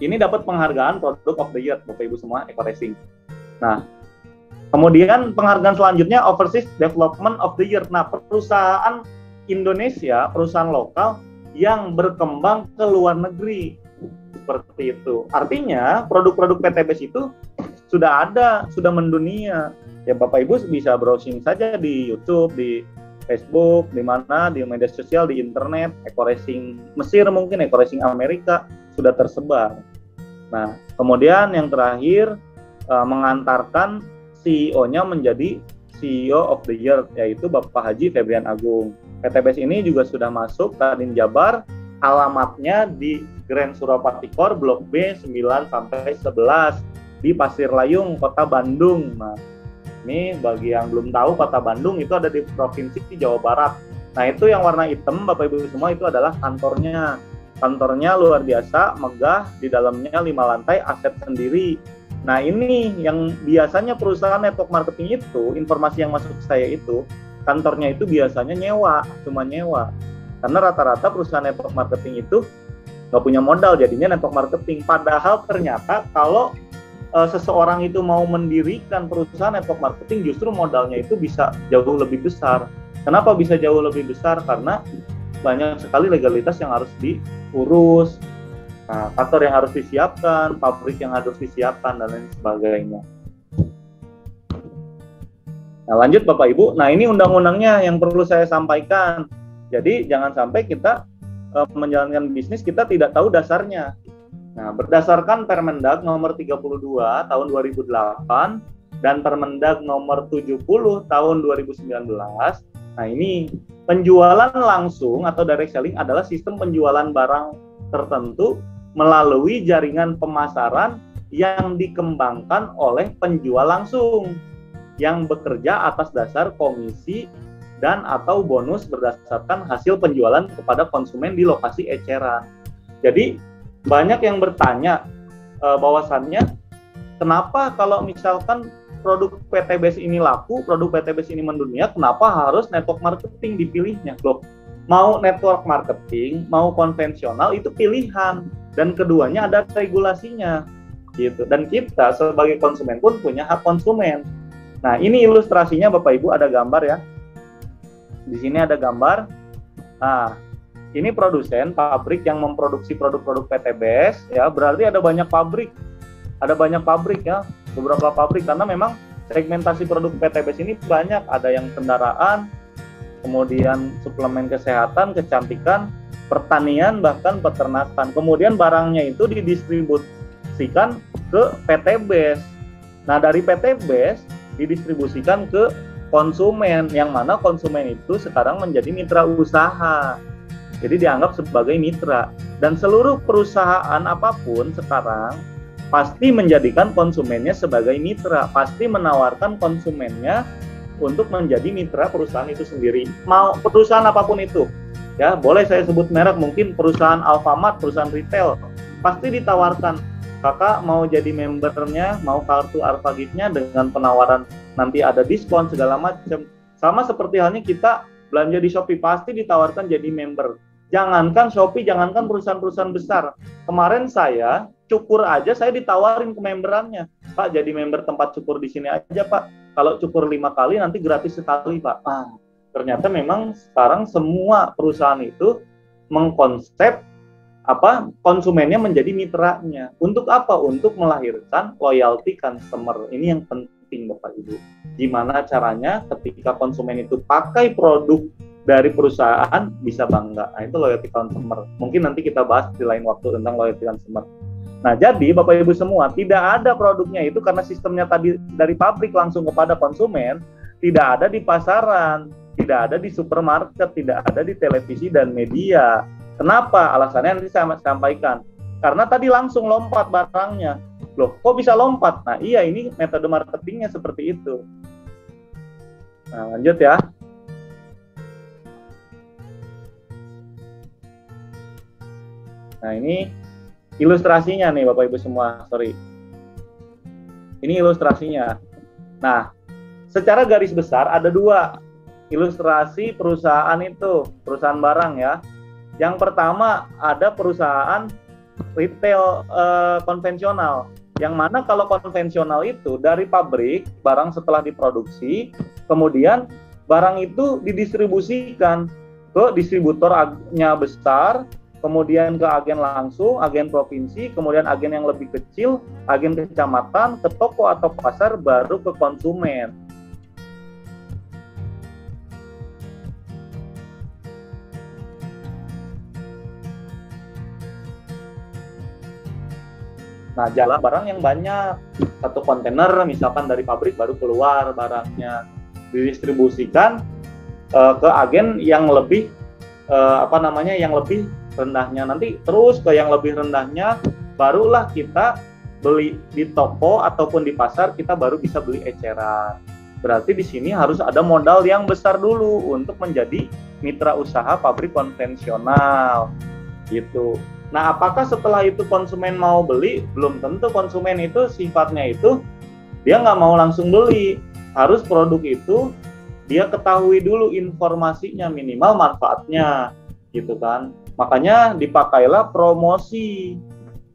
ini dapat penghargaan Product of the Year, Bapak Ibu semua, Eco-Racing. Nah, kemudian penghargaan selanjutnya Overseas Development of the Year. Nah, perusahaan Indonesia, perusahaan lokal yang berkembang ke luar negeri. Seperti itu. Artinya produk-produk PTBS itu sudah ada, sudah mendunia. Ya Bapak Ibu bisa browsing saja di YouTube, di Facebook, di mana, di media sosial, di internet, eco-racing Mesir mungkin, eco-racing Amerika sudah tersebar. Nah, kemudian yang terakhir mengantarkan CEO-nya menjadi CEO of the Year, yaitu Bapak Haji Febrian Agung. PTBS ini juga sudah masuk Kadin Jabar, alamatnya di Grand Suropati Kor, Blok B 9 sampai 11 di Pasir Layung, Kota Bandung. Nah, ini bagi yang belum tahu, Kota Bandung itu ada di Provinsi Jawa Barat. Nah, itu yang warna hitam, Bapak Ibu semua, itu adalah kantornya. Kantornya luar biasa, megah, di dalamnya 5 lantai, aset sendiri. Nah, ini yang biasanya perusahaan network marketing itu, informasi yang masuk ke saya itu, kantornya itu biasanya nyewa, cuma nyewa. Karena rata-rata perusahaan network marketing itu nggak punya modal, jadinya network marketing. Padahal ternyata kalau seseorang itu mau mendirikan perusahaan network marketing, justru modalnya itu bisa jauh lebih besar. Kenapa bisa jauh lebih besar? Karena banyak sekali legalitas yang harus diurus, kantor yang harus disiapkan, pabrik yang harus disiapkan, dan lain sebagainya. Nah, lanjut Bapak Ibu. Nah, ini undang-undangnya yang perlu saya sampaikan. Jadi jangan sampai kita menjalankan bisnis kita tidak tahu dasarnya. Nah, berdasarkan Permendag nomor 32 tahun 2008 dan Permendag nomor 70 tahun 2019, nah ini penjualan langsung atau direct selling adalah sistem penjualan barang tertentu melalui jaringan pemasaran yang dikembangkan oleh penjual langsung yang bekerja atas dasar komisi dan atau bonus berdasarkan hasil penjualan kepada konsumen di lokasi eceran. Jadi banyak yang bertanya bahwasannya kenapa kalau misalkan produk PTBS ini laku, produk PTBS ini mendunia, kenapa harus network marketing dipilihnya? Loh, mau network marketing, mau konvensional itu pilihan, dan keduanya ada regulasinya gitu. Dan kita sebagai konsumen pun punya hak konsumen. Nah, ini ilustrasinya Bapak Ibu, ada gambar ya. Di sini ada gambar. Nah, ini produsen pabrik yang memproduksi produk-produk PTBS ya, berarti ada banyak pabrik ya, beberapa pabrik, karena memang segmentasi produk PTBS ini banyak, ada yang kendaraan, kemudian suplemen kesehatan, kecantikan, pertanian, bahkan peternakan. Kemudian barangnya itu didistribusikan ke PTBS. Nah, dari PTBS didistribusikan ke konsumen, yang mana konsumen itu sekarang menjadi mitra usaha. Jadi dianggap sebagai mitra, dan seluruh perusahaan apapun sekarang pasti menjadikan konsumennya sebagai mitra, pasti menawarkan konsumennya untuk menjadi mitra perusahaan itu sendiri. Mau perusahaan apapun itu, ya boleh saya sebut merek, mungkin perusahaan Alfamart, perusahaan retail, pasti ditawarkan, kakak mau jadi membernya, mau kartu Arfagitnya dengan penawaran nanti ada diskon segala macam. Sama seperti halnya kita belanja di Shopee, pasti ditawarkan jadi member. Jangankan Shopee, jangankan perusahaan-perusahaan besar. Kemarin saya cukur aja, saya ditawarin ke memberannya, Pak jadi member tempat cukur di sini aja Pak. Kalau cukur 5 kali nanti gratis sekali Pak. Ternyata memang sekarang semua perusahaan itu mengkonsep konsumennya menjadi mitranya. Untuk apa? Untuk melahirkan loyalty customer. Ini yang penting Bapak Ibu. Gimana caranya ketika konsumen itu pakai produk dari perusahaan bisa bangga. Nah, itu loyalty customer. Mungkin nanti kita bahas di lain waktu tentang loyalty customer. Nah, jadi Bapak Ibu semua, tidak ada produknya itu karena sistemnya tadi dari pabrik langsung kepada konsumen, tidak ada di pasaran, tidak ada di supermarket, tidak ada di televisi dan media. Kenapa? Alasannya nanti saya sampaikan. Karena tadi langsung lompat barangnya. Loh, kok bisa lompat? Nah, iya, ini metode marketingnya seperti itu. Nah, lanjut ya. Nah, ini ilustrasinya nih Bapak Ibu semua, sorry. Ini ilustrasinya. Nah, secara garis besar ada 2 ilustrasi perusahaan itu, perusahaan barang ya. Yang pertama ada perusahaan retail konvensional, yang mana kalau konvensional itu dari pabrik, barang setelah diproduksi, kemudian barang itu didistribusikan ke distributornya besar, kemudian ke agen langsung, agen provinsi, kemudian agen yang lebih kecil, agen kecamatan, ke toko atau pasar, baru ke konsumen. Nah, jalan barang yang banyak, satu kontainer misalkan dari pabrik baru keluar barangnya, didistribusikan ke agen yang lebih yang lebih rendahnya, nanti terus ke yang lebih rendahnya, barulah kita beli di toko ataupun di pasar, kita baru bisa beli eceran. Berarti di sini harus ada modal yang besar dulu untuk menjadi mitra usaha pabrik konvensional gitu. Nah, apakah setelah itu konsumen mau beli? Belum tentu. Konsumen itu sifatnya itu dia nggak mau langsung beli. Harus produk itu dia ketahui dulu informasinya, minimal manfaatnya, gitu kan. Makanya dipakailah promosi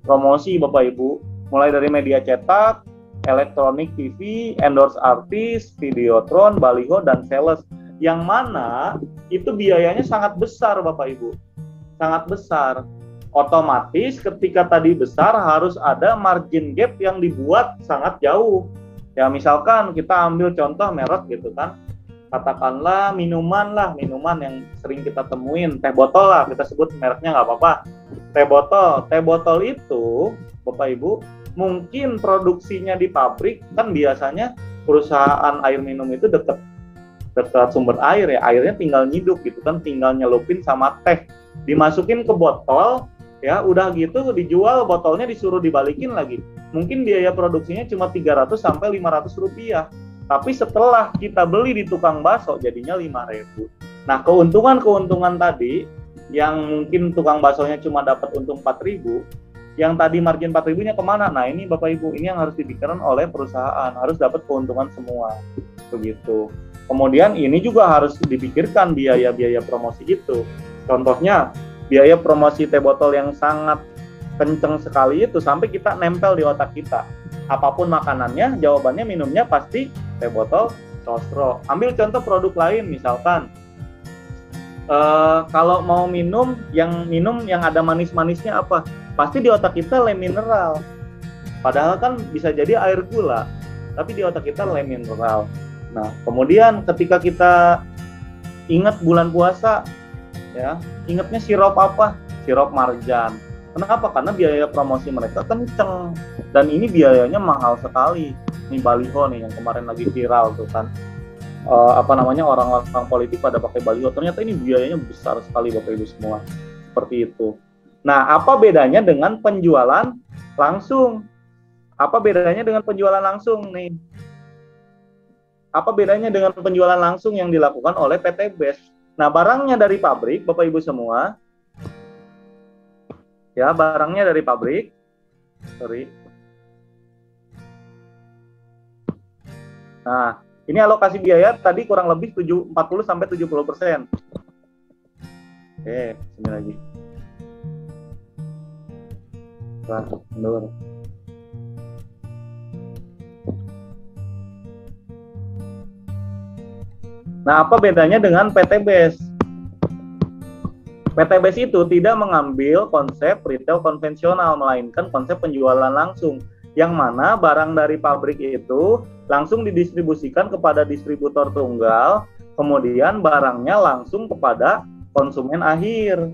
Bapak Ibu, mulai dari media cetak, elektronik TV, endorse artis, videotron, baliho, dan sales. Yang mana itu biayanya sangat besar Bapak Ibu, sangat besar. Otomatis ketika tadi besar harus ada margin gap yang dibuat sangat jauh. Ya misalkan kita ambil contoh merek gitu kan, katakanlah minuman yang sering kita temuin, teh botol lah, kita sebut mereknya nggak apa-apa, teh botol itu Bapak Ibu mungkin produksinya di pabrik, kan biasanya perusahaan air minum itu dekat sumber air ya, airnya tinggal nyiduk gitu kan, tinggal nyelupin sama teh, dimasukin ke botol. Ya, udah gitu dijual, botolnya disuruh dibalikin lagi. Mungkin biaya produksinya cuma 300 sampai 500 rupiah. Tapi setelah kita beli di tukang bakso jadinya 5.000. Nah, keuntungan tadi yang mungkin tukang baksonya cuma dapat untung 4.000, yang tadi margin 4.000-nya kemana? Nah, ini Bapak Ibu, ini yang harus dipikirkan oleh perusahaan, harus dapat keuntungan semua. Begitu. Kemudian ini juga harus dipikirkan biaya-biaya promosi itu. Contohnya biaya promosi teh botol yang sangat kenceng sekali itu sampai kita nempel di otak kita. Apapun makanannya, jawabannya minumnya pasti teh botol sosro. Ambil contoh produk lain, misalkan kalau mau minum yang ada manis-manisnya apa? Pasti di otak kita le mineral. Padahal kan bisa jadi air gula, tapi di otak kita le mineral. Nah, kemudian ketika kita ingat bulan puasa, ya, ingatnya sirup apa? Sirup marjan. Kenapa? Karena biaya promosi mereka kenceng dan ini biayanya mahal sekali. Ini baliho nih yang kemarin lagi viral tuh kan. Orang-orang politik pada pakai baliho. Ternyata ini biayanya besar sekali Bapak Ibu semua. Seperti itu. Nah, apa bedanya dengan penjualan langsung? Apa bedanya dengan penjualan langsung nih? Apa bedanya dengan penjualan langsung yang dilakukan oleh PT BES? Nah, barangnya dari pabrik, Bapak Ibu semua. Ya, barangnya dari pabrik. Nah, ini alokasi biaya tadi kurang lebih 40-70%. Oke, sini lagi. Mundur. Nah, apa bedanya dengan PT BES? PT BES itu tidak mengambil konsep retail konvensional, melainkan konsep penjualan langsung, yang mana barang dari pabrik itu langsung didistribusikan kepada distributor tunggal, kemudian barangnya langsung kepada konsumen akhir.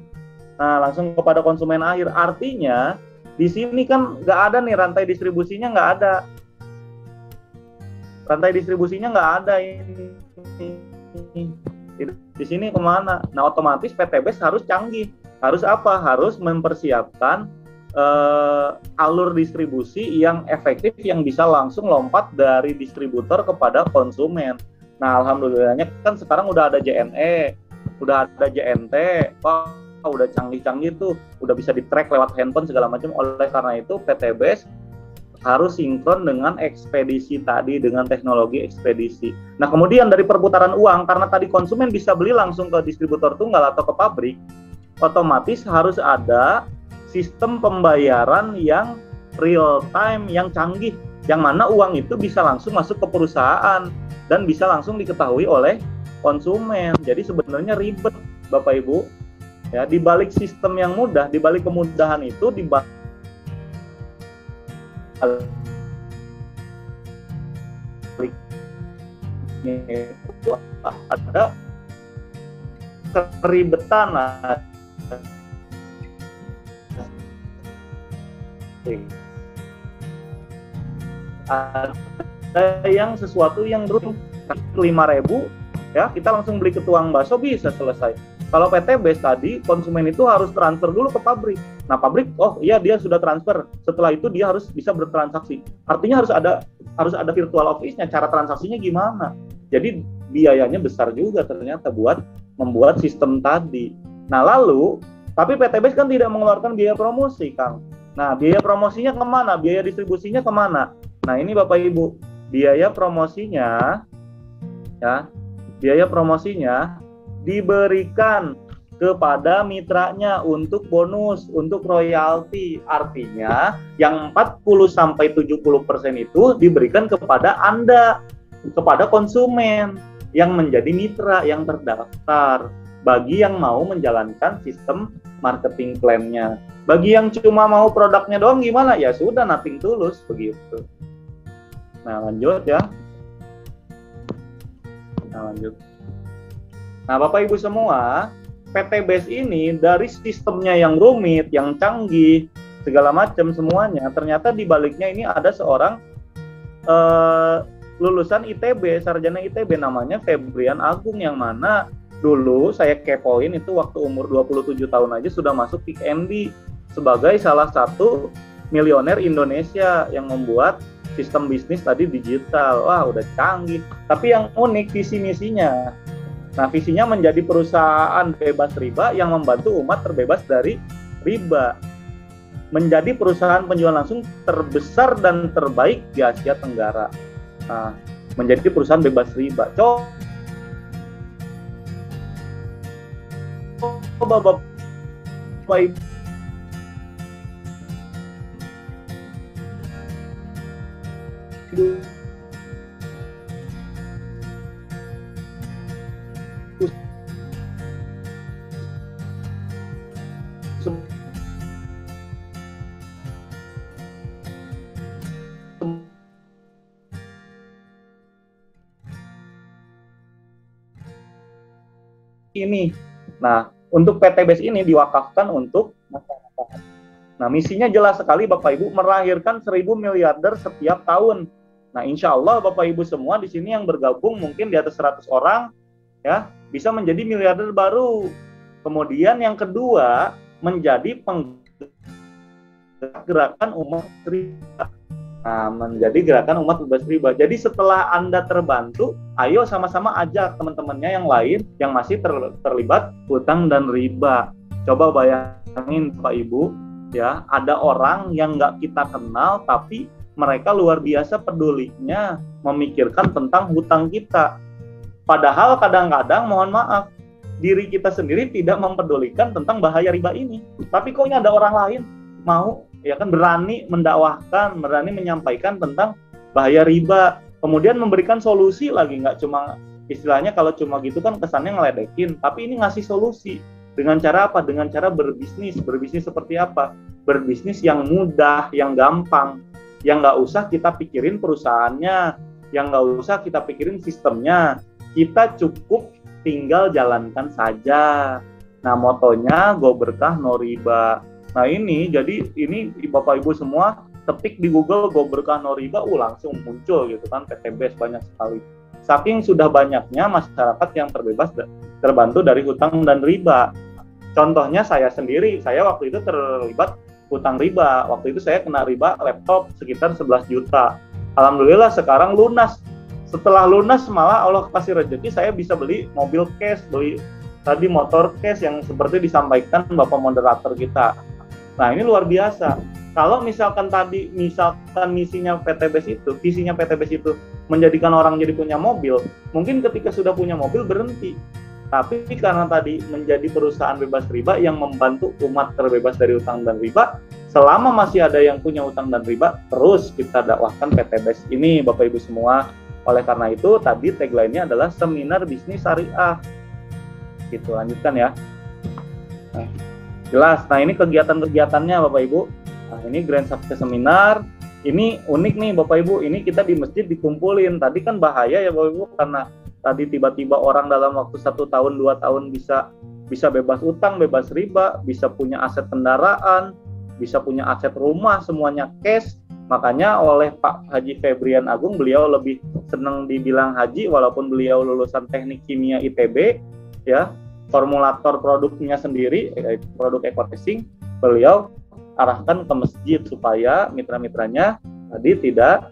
Nah, langsung kepada konsumen akhir, artinya di sini kan nggak ada nih rantai distribusinya, nggak ada. Rantai distribusinya nggak ada ini. Di sini kemana? Nah, otomatis PT BES harus canggih. Harus apa? Harus mempersiapkan alur distribusi yang efektif, yang bisa langsung lompat dari distributor kepada konsumen. Nah, alhamdulillahnya kan sekarang udah ada JNE, udah ada JNT, udah canggih-canggih tuh, udah bisa di-track lewat handphone segala macam. Oleh karena itu PT BES harus sinkron dengan ekspedisi tadi, dengan teknologi ekspedisi. Nah, kemudian dari perputaran uang, karena tadi konsumen bisa beli langsung ke distributor tunggal atau ke pabrik, otomatis harus ada sistem pembayaran yang real time, yang canggih, yang mana uang itu bisa langsung masuk ke perusahaan dan bisa langsung diketahui oleh konsumen. Jadi sebenarnya ribet Bapak Ibu, ya, di balik sistem yang mudah, di balik kemudahan itu, di balik itu ada keribetan lah. Ada yang sesuatu yang dulu 5.000 ya, kita langsung beli ke tukang bakso bisa selesai. Kalau PTBase tadi, konsumen itu harus transfer dulu ke pabrik. Nah, pabrik, oh iya dia sudah transfer. Setelah itu dia harus bisa bertransaksi. Artinya harus ada virtual office-nya. Cara transaksinya gimana? Jadi biayanya besar juga ternyata buat membuat sistem tadi. Nah, lalu, tapi PTBase kan tidak mengeluarkan biaya promosi, Kang. Nah, biaya promosinya kemana? Biaya distribusinya kemana? Nah, ini Bapak Ibu, biaya promosinya, ya, biaya promosinya diberikan kepada mitranya untuk bonus, untuk royalti. Artinya yang 40-70% itu diberikan kepada Anda, kepada konsumen yang menjadi mitra yang terdaftar, bagi yang mau menjalankan sistem marketing plan-nya. Bagi yang cuma mau produknya doang gimana? Ya sudah, nothing tulus begitu. Nah, lanjut ya. Nah, Bapak Ibu semua, PTBase ini dari sistemnya yang rumit, yang canggih, segala macam semuanya, ternyata di baliknya ini ada seorang lulusan ITB, sarjana ITB, namanya Febrian Agung, yang mana dulu saya kepoin itu waktu umur 27 tahun aja sudah masuk PickMD sebagai salah satu milioner Indonesia yang membuat sistem bisnis tadi digital. Wah, udah canggih. Tapi yang unik visi misinya. Nah, visinya menjadi perusahaan bebas riba yang membantu umat terbebas dari riba. Menjadi perusahaan penjualan langsung terbesar dan terbaik di Asia Tenggara. Nah, menjadi perusahaan bebas riba. Coba Bapak Ibu ini. Nah, untuk PTBase ini diwakafkan untuk masyarakat. Nah, misinya jelas sekali Bapak Ibu, melahirkan 1.000 miliarder setiap tahun. Nah, insya Allah Bapak Ibu semua di sini yang bergabung mungkin di atas 100 orang, ya, bisa menjadi miliarder baru. Kemudian yang kedua, menjadi gerakan umat riba. Nah, menjadi gerakan umat bebas riba. Jadi setelah Anda terbantu, ayo sama-sama ajak teman-temannya yang lain yang masih terlibat hutang dan riba. Coba bayangin Pak Ibu, ya, ada orang yang nggak kita kenal tapi mereka luar biasa pedulinya memikirkan tentang hutang kita. Padahal kadang-kadang, mohon maaf, diri kita sendiri tidak mempedulikan tentang bahaya riba ini. Tapi kok ini ada orang lain mau, ya kan, berani mendakwahkan, berani menyampaikan tentang bahaya riba, kemudian memberikan solusi lagi, nggak cuma istilahnya kalau cuma gitu kan kesannya ngeledekin, tapi ini ngasih solusi. Dengan cara apa? Dengan cara berbisnis. Berbisnis seperti apa? Berbisnis yang mudah, yang gampang, yang nggak usah kita pikirin perusahaannya, yang nggak usah kita pikirin sistemnya. Kita cukup tinggal jalankan saja. Nah, motonya go berkah no riba. Nah, ini jadi ini Bapak Ibu semua ketik di Google go berkah no riba, langsung muncul gitu kan, PTBase banyak sekali. Saking sudah banyaknya masyarakat yang terbantu dari hutang dan riba. Contohnya saya sendiri, saya waktu itu terlibat hutang riba. Waktu itu saya kena riba laptop sekitar 11 juta. Alhamdulillah sekarang lunas. Setelah lunas malah Allah kasih rezeki, saya bisa beli mobil cash, beli tadi motor cash yang seperti disampaikan Bapak moderator kita. Nah, ini luar biasa. Kalau misalkan misinya PTBase itu, visinya PTBase itu menjadikan orang jadi punya mobil, mungkin ketika sudah punya mobil berhenti. Tapi karena tadi menjadi perusahaan bebas riba yang membantu umat terbebas dari utang dan riba, selama masih ada yang punya utang dan riba, terus kita dakwahkan PTBase ini, Bapak Ibu semua. Oleh karena itu, tadi tagline-nya adalah seminar bisnis syariah. Gitu, lanjutkan ya. Nah, jelas. Nah, ini kegiatan-kegiatannya Bapak Ibu. Nah, ini Grand Success Seminar. Ini unik nih Bapak Ibu. Ini kita di masjid dikumpulin. Tadi kan bahaya ya Bapak Ibu, karena tadi tiba-tiba orang dalam waktu 1 tahun 2 tahun bisa bebas utang, bebas riba, bisa punya aset kendaraan, bisa punya aset rumah, semuanya cash. Makanya oleh Pak Haji Febrian Agung, beliau lebih senang dibilang haji walaupun beliau lulusan Teknik Kimia ITB ya. Formulator produknya sendiri, produk eco-racing, beliau arahkan ke masjid supaya mitra-mitranya tadi tidak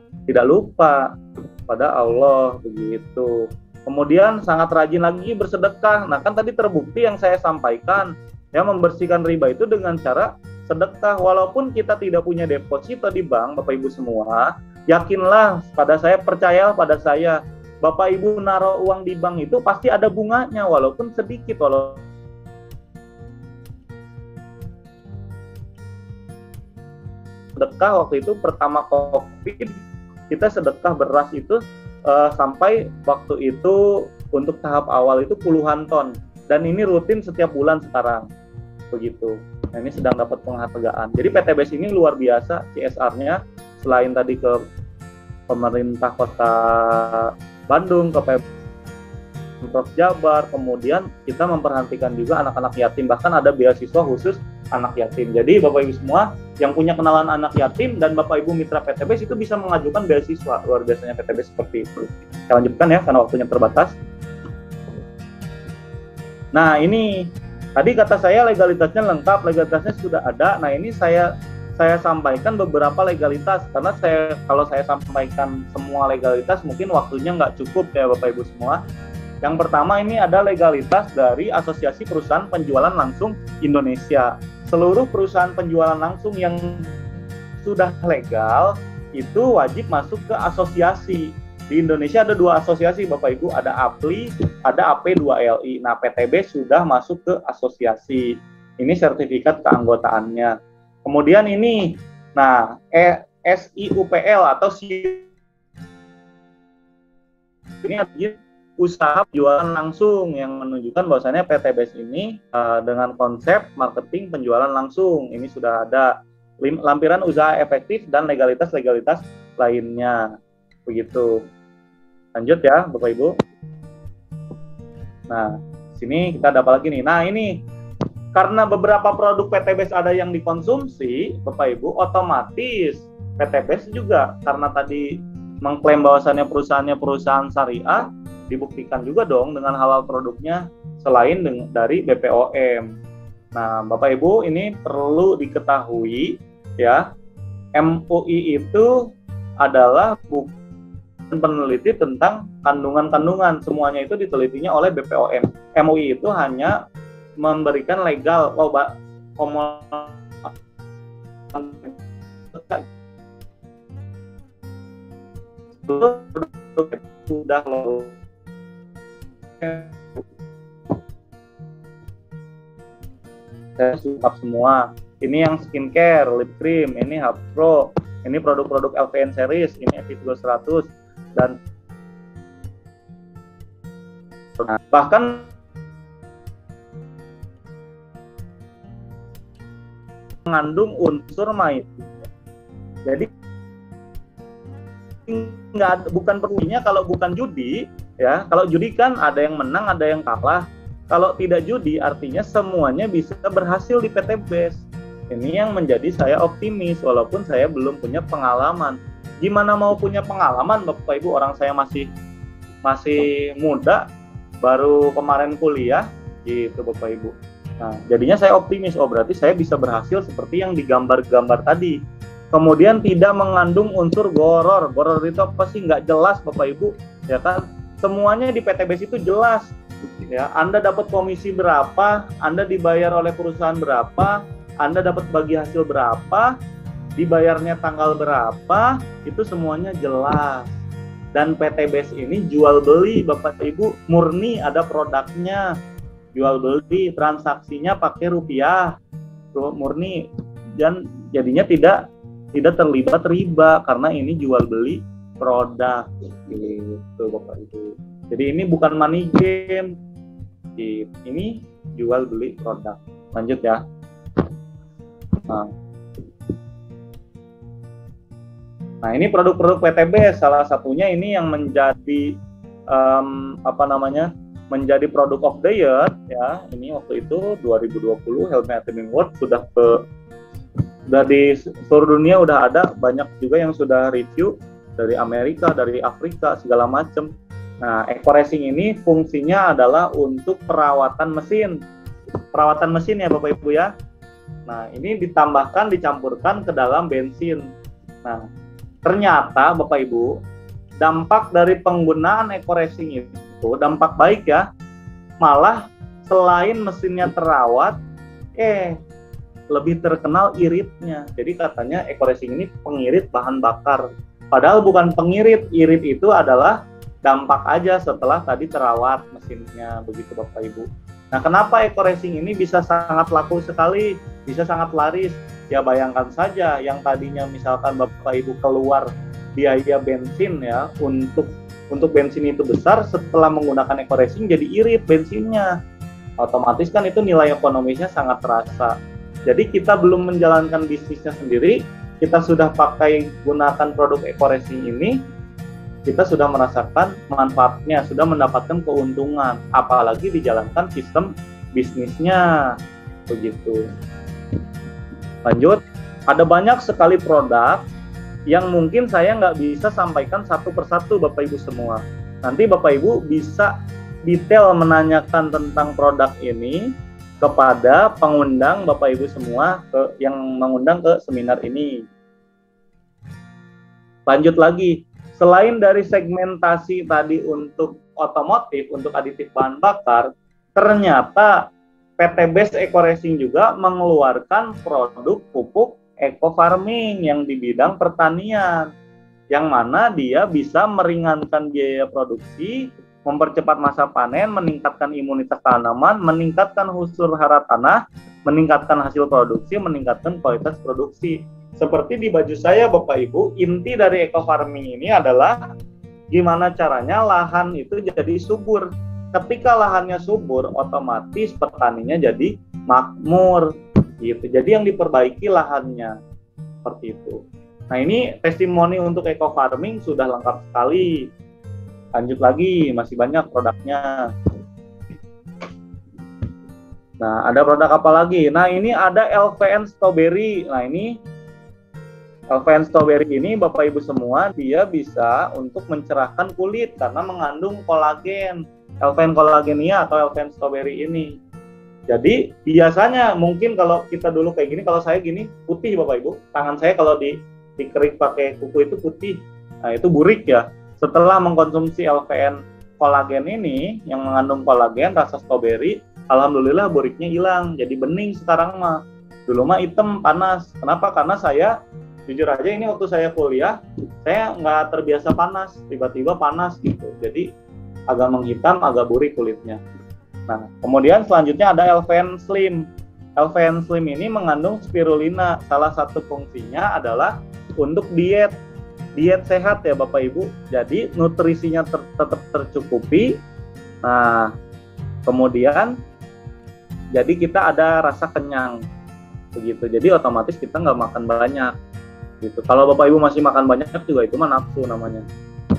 lupa pada Allah begitu. Kemudian sangat rajin lagi bersedekah. Nah, kan tadi terbukti yang saya sampaikan ya, membersihkan riba itu dengan cara sedekah. Walaupun kita tidak punya deposito di bank, Bapak Ibu semua, yakinlah pada saya, percayalah pada saya, Bapak Ibu naruh uang di bank itu pasti ada bunganya, walaupun sedikit. Walaupun sedekah waktu itu pertama COVID, kita sedekah beras itu sampai waktu itu untuk tahap awal itu puluhan ton, dan ini rutin setiap bulan sekarang begitu. Nah, ini sedang dapat penghargaan. Jadi PTBS ini luar biasa CSR-nya, selain tadi ke pemerintah kota Bandung, ke Pemprov Jabar, kemudian kita memperhatikan juga anak-anak yatim, bahkan ada beasiswa khusus anak yatim. Jadi Bapak Ibu semua yang punya kenalan anak yatim dan Bapak Ibu mitra PTBS itu bisa mengajukan beasiswa. Luar biasanya PTBS seperti itu. Saya lanjutkan ya karena waktunya terbatas. Nah, ini tadi kata saya legalitasnya lengkap, legalitasnya sudah ada. Nah, ini saya sampaikan beberapa legalitas, karena kalau saya sampaikan semua legalitas mungkin waktunya nggak cukup ya Bapak Ibu semua. Yang pertama, ini ada legalitas dari Asosiasi Perusahaan Penjualan Langsung Indonesia. Seluruh perusahaan penjualan langsung yang sudah legal itu wajib masuk ke asosiasi. Di Indonesia ada 2 asosiasi Bapak Ibu, ada APLI, ada AP2LI. Nah, PTB sudah masuk ke asosiasi. Ini sertifikat keanggotaannya. Kemudian ini, nah, SIUPL atau ini usaha penjualan langsung yang menunjukkan bahwasannya PTBS ini dengan konsep marketing penjualan langsung. Ini sudah ada lampiran usaha efektif dan legalitas-legalitas lainnya. Begitu. Lanjut ya Bapak Ibu. Nah, sini kita ada apa lagi nih? Nah, ini karena beberapa produk PTBS ada yang dikonsumsi, Bapak Ibu, otomatis PTBS juga karena tadi mengklaim bahwasannya perusahaannya perusahaan syariah, dibuktikan juga dong dengan halal produknya selain dari BPOM. Nah, Bapak Ibu, ini perlu diketahui ya, MUI itu adalah bukan peneliti tentang kandungan-kandungan, semuanya itu ditelitinya oleh BPOM. MUI itu hanya memberikan legal, sudah loh. Saya lengkap semua. Ini yang skincare, lip cream, ini Hub Pro, ini produk-produk LVN series, ini Epiduo 100 dan bahkan mengandung unsur main. Jadi bukan perlunya kalau bukan judi ya. Kalau judi kan ada yang menang, ada yang kalah. Kalau tidak judi artinya semuanya bisa berhasil di PTBS. Ini yang menjadi saya optimis walaupun saya belum punya pengalaman. Gimana mau punya pengalaman Bapak Ibu, orang saya masih muda, baru kemarin kuliah gitu Bapak Ibu. Nah, jadinya saya optimis, berarti saya bisa berhasil seperti yang digambar-gambar tadi. Kemudian tidak mengandung unsur goror. Goror itu apa sih? Nggak jelas Bapak Ibu, ya kan? Semuanya di PTBS itu jelas. Ya, Anda dapat komisi berapa, Anda dibayar oleh perusahaan berapa, Anda dapat bagi hasil berapa, dibayarnya tanggal berapa, itu semuanya jelas. Dan PTBS ini jual beli Bapak Ibu, murni ada produknya. Jual beli, transaksinya pakai rupiah, murni, dan jadinya tidak terlibat riba karena ini jual beli produk gitu Bapak Ibu. Jadi ini bukan money game, deposit. Ini jual beli produk. Lanjut ya. Nah, ini produk-produk PTB, salah satunya ini yang menjadi menjadi produk of the year ya. Ini waktu itu 2020 Helmi Atiming Award sudah di seluruh dunia udah ada, banyak juga yang sudah review dari Amerika, dari Afrika, segala macam. Nah, EcoRacing ini fungsinya adalah untuk perawatan mesin ya Bapak Ibu ya. Nah, ini dicampurkan ke dalam bensin. Nah, ternyata Bapak Ibu, dampak dari penggunaan EcoRacing itu dampak baik ya. Malah selain mesinnya terawat, lebih terkenal iritnya. Jadi katanya EcoRacing ini pengirit bahan bakar. Padahal bukan pengirit, irit itu adalah dampak aja setelah tadi terawat mesinnya, begitu Bapak Ibu. Nah, kenapa EcoRacing ini bisa sangat laku sekali, bisa sangat laris? Ya bayangkan saja yang tadinya misalkan Bapak Ibu keluar biaya bensin ya untuk bensin itu besar, setelah menggunakan EcoRacing jadi irit bensinnya. Otomatis kan itu nilai ekonomisnya sangat terasa. Jadi kita belum menjalankan bisnisnya sendiri, kita sudah pakai gunakan produk EcoRacing ini, kita sudah merasakan manfaatnya, sudah mendapatkan keuntungan, apalagi dijalankan sistem bisnisnya, begitu. Lanjut, ada banyak sekali produk yang mungkin saya nggak bisa sampaikan satu persatu Bapak Ibu semua. Nanti Bapak Ibu bisa detail menanyakan tentang produk ini kepada pengundang Bapak Ibu semua yang mengundang ke seminar ini. Lanjut lagi, selain dari segmentasi tadi untuk otomotif, untuk aditif bahan bakar, ternyata PT Best EcoRacing juga mengeluarkan produk pupuk eco farming yang di bidang pertanian, yang mana dia bisa meringankan biaya produksi, mempercepat masa panen, meningkatkan imunitas tanaman, meningkatkan unsur hara tanah, meningkatkan hasil produksi, meningkatkan kualitas produksi. Seperti di baju saya Bapak Ibu, inti dari eco farming ini adalah gimana caranya lahan itu jadi subur. Ketika lahannya subur, otomatis petaninya jadi makmur gitu. Jadi yang diperbaiki lahannya seperti itu. Nah, ini testimoni untuk eco farming sudah lengkap sekali. Lanjut lagi, masih banyak produknya. Nah, ada produk apa lagi? Nah, ini ada LVN Strawberry. Nah, ini LVN Strawberry ini Bapak Ibu semua, dia bisa untuk mencerahkan kulit karena mengandung kolagen. LVN Collagenea atau LVN Strawberry ini. Jadi biasanya mungkin kalau kita dulu kayak gini, kalau saya gini putih Bapak Ibu, tangan saya kalau dikerik pakai kuku itu putih. Nah, itu burik ya. Setelah mengkonsumsi LVN kolagen ini yang mengandung kolagen rasa strawberry, alhamdulillah buriknya hilang, jadi bening sekarang mah. Dulu mah hitam panas. Kenapa? Karena saya jujur aja ini waktu saya kuliah, saya nggak terbiasa panas, tiba-tiba panas gitu. Jadi agak menghitam, agak burik kulitnya. Nah, kemudian selanjutnya ada LVN Slim. LVN Slim ini mengandung spirulina. Salah satu fungsinya adalah untuk diet sehat ya Bapak Ibu. Jadi nutrisinya tetap tercukupi. Nah, kemudian jadi kita ada rasa kenyang begitu. Jadi otomatis kita nggak makan banyak gitu. Kalau Bapak Ibu masih makan banyak juga itu mah nafsu namanya.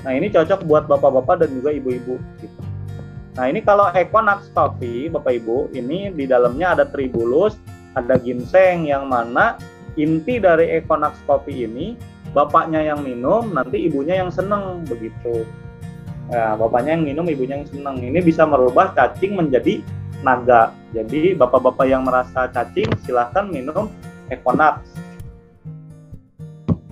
Nah, ini cocok buat bapak-bapak dan juga ibu-ibu gitu. Nah, ini kalau Equinox Coffee Bapak Ibu, ini di dalamnya ada tribulus, ada ginseng, yang mana inti dari Equinox Coffee ini bapaknya yang minum, nanti ibunya yang seneng begitu. Nah, bapaknya yang minum, ibunya yang seneng. Ini bisa merubah cacing menjadi naga. Jadi bapak-bapak yang merasa cacing silahkan minum Equinox.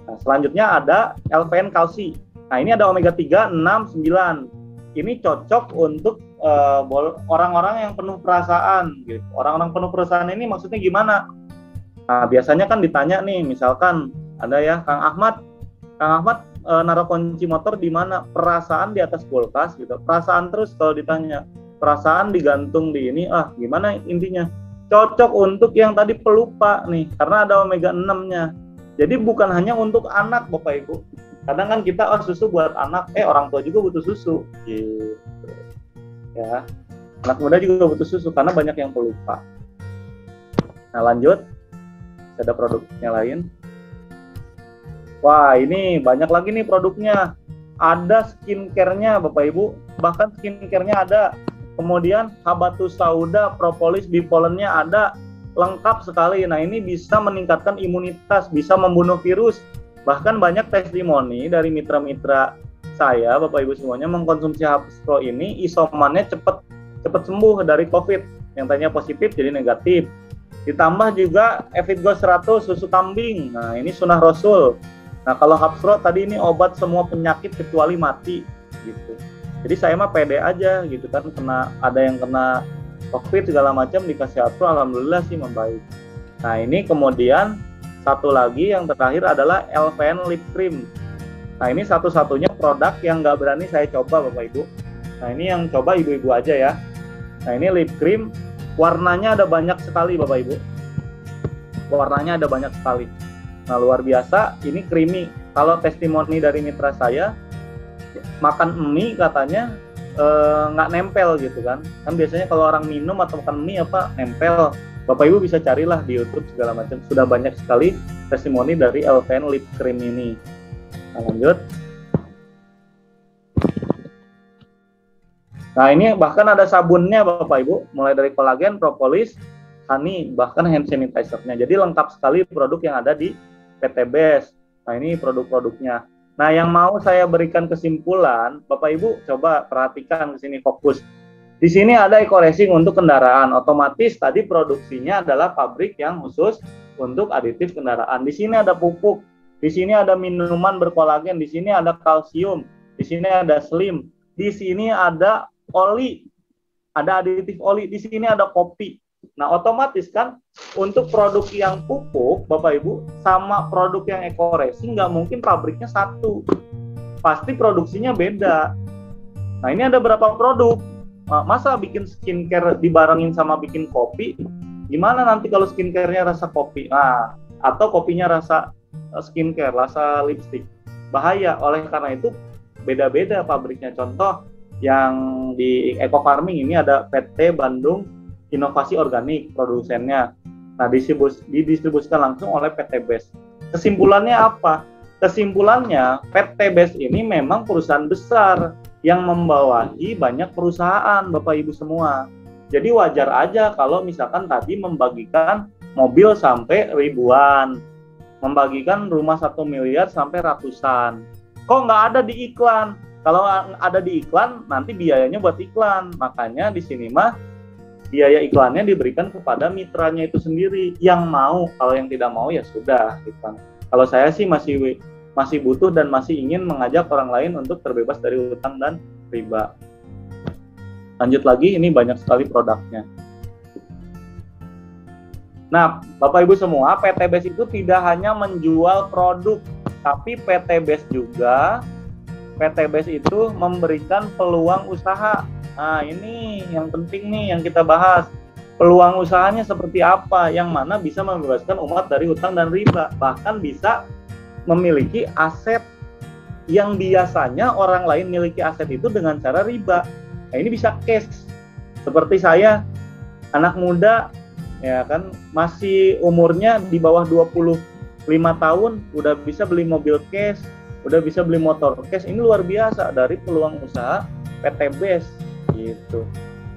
Nah, selanjutnya ada LVN Calci. Nah, ini ada omega 3, 6, 9. Ini cocok untuk orang-orang yang penuh perasaan gitu. Orang-orang penuh perasaan ini maksudnya gimana? Nah, biasanya kan ditanya nih, misalkan ada ya Kang Ahmad naruh kunci motor di mana? Perasaan di atas kulkas gitu. Perasaan terus kalau ditanya. Perasaan digantung di ini, gimana intinya? Cocok untuk yang tadi pelupa nih, karena ada omega 6-nya. Jadi bukan hanya untuk anak Bapak Ibu. Kadang kan kita susu buat anak, orang tua juga butuh susu gitu. Ya. Anak muda juga butuh susu karena banyak yang pelupa. Nah lanjut, ada produknya lain. Wah ini banyak lagi nih produknya. Ada skincare-nya Bapak Ibu, bahkan skincare-nya ada. Kemudian habatus sauda, propolis, bipolennya ada, lengkap sekali. Nah ini bisa meningkatkan imunitas, bisa membunuh virus. Bahkan banyak testimoni dari mitra-mitra saya, Bapak Ibu semuanya, mengkonsumsi Hapsro ini, isomannya cepat sembuh dari COVID. Yang tadinya positif jadi negatif. Ditambah juga Evitgo 100 susu kambing. Nah ini sunnah Rasul. Nah kalau Hapsro tadi ini obat semua penyakit kecuali mati gitu. Jadi saya mah pede aja gitu kan, ada yang kena COVID segala macam dikasih Hapsro, alhamdulillah sih membaik. Nah ini kemudian satu lagi yang terakhir adalah LVN Lip Cream. Nah ini satu-satunya produk yang nggak berani saya coba Bapak Ibu. Nah ini yang coba ibu-ibu aja ya. Nah ini lip cream, warnanya ada banyak sekali Bapak Ibu. Warnanya ada banyak sekali. Nah luar biasa, ini creamy. Kalau testimoni dari mitra saya, makan mie katanya nggak nempel gitu kan. Kan biasanya kalau orang minum atau makan mie apa nempel. Bapak Ibu bisa carilah di YouTube segala macam. Sudah banyak sekali testimoni dari LVN Lip Cream ini. Nah, lanjut. Nah ini bahkan ada sabunnya Bapak Ibu, mulai dari kolagen, propolis, honey, bahkan hand sanitizer-nya. Jadi lengkap sekali produk yang ada di PT Best. Nah ini produk-produknya. Nah yang mau saya berikan kesimpulan, Bapak Ibu coba perhatikan ke sini, fokus. Di sini ada eco racing untuk kendaraan. Otomatis tadi produksinya adalah pabrik yang khusus untuk aditif kendaraan. Di sini ada pupuk, di sini ada minuman berkolagen, di sini ada kalsium, di sini ada slim, di sini ada oli, ada aditif oli, di sini ada kopi. Nah, otomatis kan untuk produk yang pupuk, Bapak Ibu, sama produk yang eco racing nggak mungkin pabriknya satu. Pasti produksinya beda. Nah, ini ada berapa produk? Masa bikin skincare dibarengin sama bikin kopi? Gimana nanti kalau skincare-nya rasa kopi? Nah, atau kopinya rasa skincare, rasa lipstick. Bahaya. Oleh karena itu beda-beda pabriknya. Contoh yang di eco farming ini ada PT Bandung Inovasi Organik produsennya. Nah, didistribusikan langsung oleh PT Best. Kesimpulannya apa? Kesimpulannya PT Best ini memang perusahaan besar yang membawahi banyak perusahaan, Bapak Ibu semua. Jadi wajar aja kalau misalkan tadi membagikan mobil sampai ribuan, membagikan rumah 1 miliar sampai ratusan. Kok nggak ada di iklan? Kalau ada di iklan, nanti biayanya buat iklan. Makanya di sini mah biaya iklannya diberikan kepada mitranya itu sendiri yang mau. Kalau yang tidak mau ya sudah iklan. Kalau saya sih masih butuh dan masih ingin mengajak orang lain untuk terbebas dari hutang dan riba. Lanjut lagi, ini banyak sekali produknya. Nah, Bapak Ibu semua, PT Best itu tidak hanya menjual produk, tapi PT Best juga, PT Best itu memberikan peluang usaha. Nah, ini yang penting nih yang kita bahas. Peluang usahanya seperti apa, yang mana bisa membebaskan umat dari hutang dan riba, bahkan bisa memiliki aset yang biasanya orang lain miliki aset itu dengan cara riba. Nah, ini bisa cash. Seperti saya, anak muda, ya kan, masih umurnya di bawah 25 tahun, udah bisa beli mobil cash, udah bisa beli motor cash. Ini luar biasa dari peluang usaha PT Best, gitu.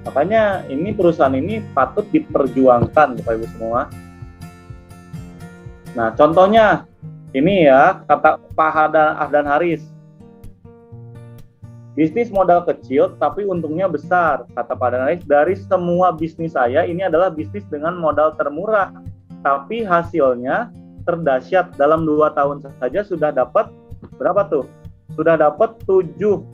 Makanya ini perusahaan ini patut diperjuangkan, Bapak Ibu semua. Nah, contohnya ini ya, kata Pak Ahdan Haris. Bisnis modal kecil tapi untungnya besar, kata Pak Ahdan Haris. Dari semua bisnis saya, ini adalah bisnis dengan modal termurah, tapi hasilnya terdahsyat. Dalam 2 tahun saja sudah dapat berapa tuh? Sudah dapat 17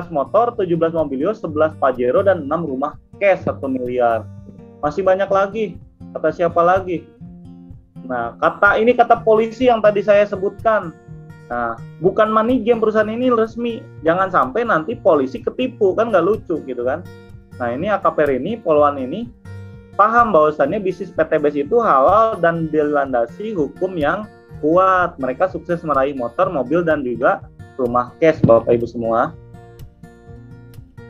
motor, 17 mobilio, 11 Pajero, dan 6 rumah cash 1 miliar. Masih banyak lagi. Kata siapa lagi? Nah, kata polisi yang tadi saya sebutkan. Nah, bukan money game, perusahaan ini resmi. Jangan sampai nanti polisi ketipu, kan nggak lucu gitu kan. Nah, ini AKP ini, Poluan ini, paham bahwasannya bisnis PT Best itu halal dan dilandasi hukum yang kuat. Mereka sukses meraih motor, mobil, dan juga rumah cash, Bapak Ibu semua.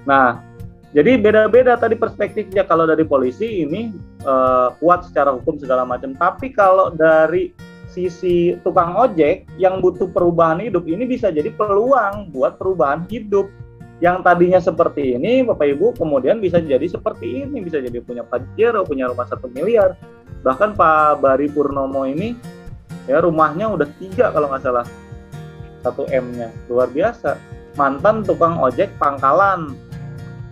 Nah, Jadi beda-beda tadi perspektifnya. Kalau dari polisi ini kuat secara hukum segala macam. Tapi kalau dari sisi tukang ojek yang butuh perubahan hidup, ini bisa jadi peluang buat perubahan hidup. Yang tadinya seperti ini, Bapak Ibu, kemudian bisa jadi seperti ini. Bisa jadi punya Pajero, punya rumah 1 miliar. Bahkan Pak Bari Purnomo ini, ya rumahnya udah 3 kalau nggak salah. 1 M-nya. Luar biasa. Mantan tukang ojek pangkalan.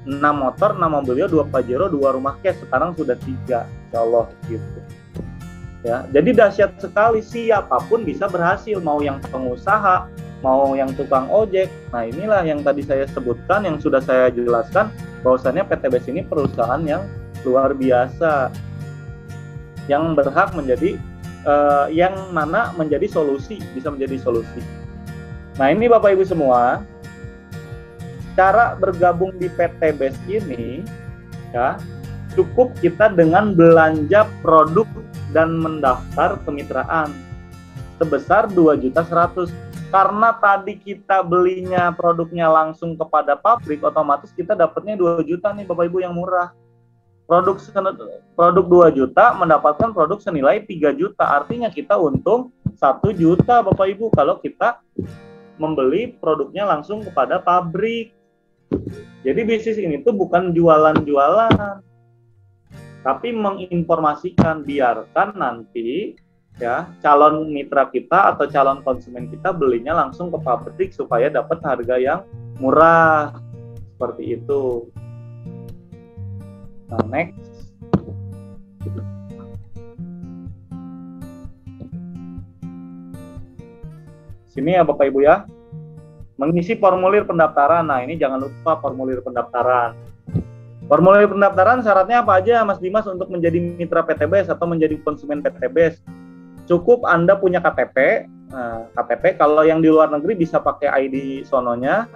6 motor, 6 mobil, 2 Pajero, 2 rumah cash, sekarang sudah 3, insya Allah gitu. Ya, jadi dahsyat sekali, siapapun bisa berhasil, mau yang pengusaha, mau yang tukang ojek. Nah inilah yang tadi saya sebutkan, yang sudah saya jelaskan, bahwasannya PTBS ini perusahaan yang luar biasa, yang berhak menjadi, yang mana menjadi solusi, bisa menjadi solusi. Nah ini Bapak Ibu semua, cara bergabung di PTBS ini ya cukup kita dengan belanja produk dan mendaftar kemitraan sebesar 2.100.000. Karena tadi kita belinya produknya langsung kepada pabrik, otomatis kita dapatnya 2 juta nih Bapak Ibu yang murah. Produk 2 juta mendapatkan produk senilai 3 juta. Artinya kita untung 1 juta Bapak Ibu kalau kita membeli produknya langsung kepada pabrik. Jadi bisnis ini tuh bukan jualan-jualan, tapi menginformasikan, biarkan nanti ya calon mitra kita atau calon konsumen kita belinya langsung ke pabrik supaya dapat harga yang murah, seperti itu. Nah, next. Sini ya Bapak Ibu ya. Mengisi formulir pendaftaran. Nah, ini jangan lupa formulir pendaftaran. Formulir pendaftaran syaratnya apa aja Mas Dimas untuk menjadi mitra PTBS atau menjadi konsumen PTBS? Cukup Anda punya KTP. Nah, KTP kalau yang di luar negeri bisa pakai ID sononya.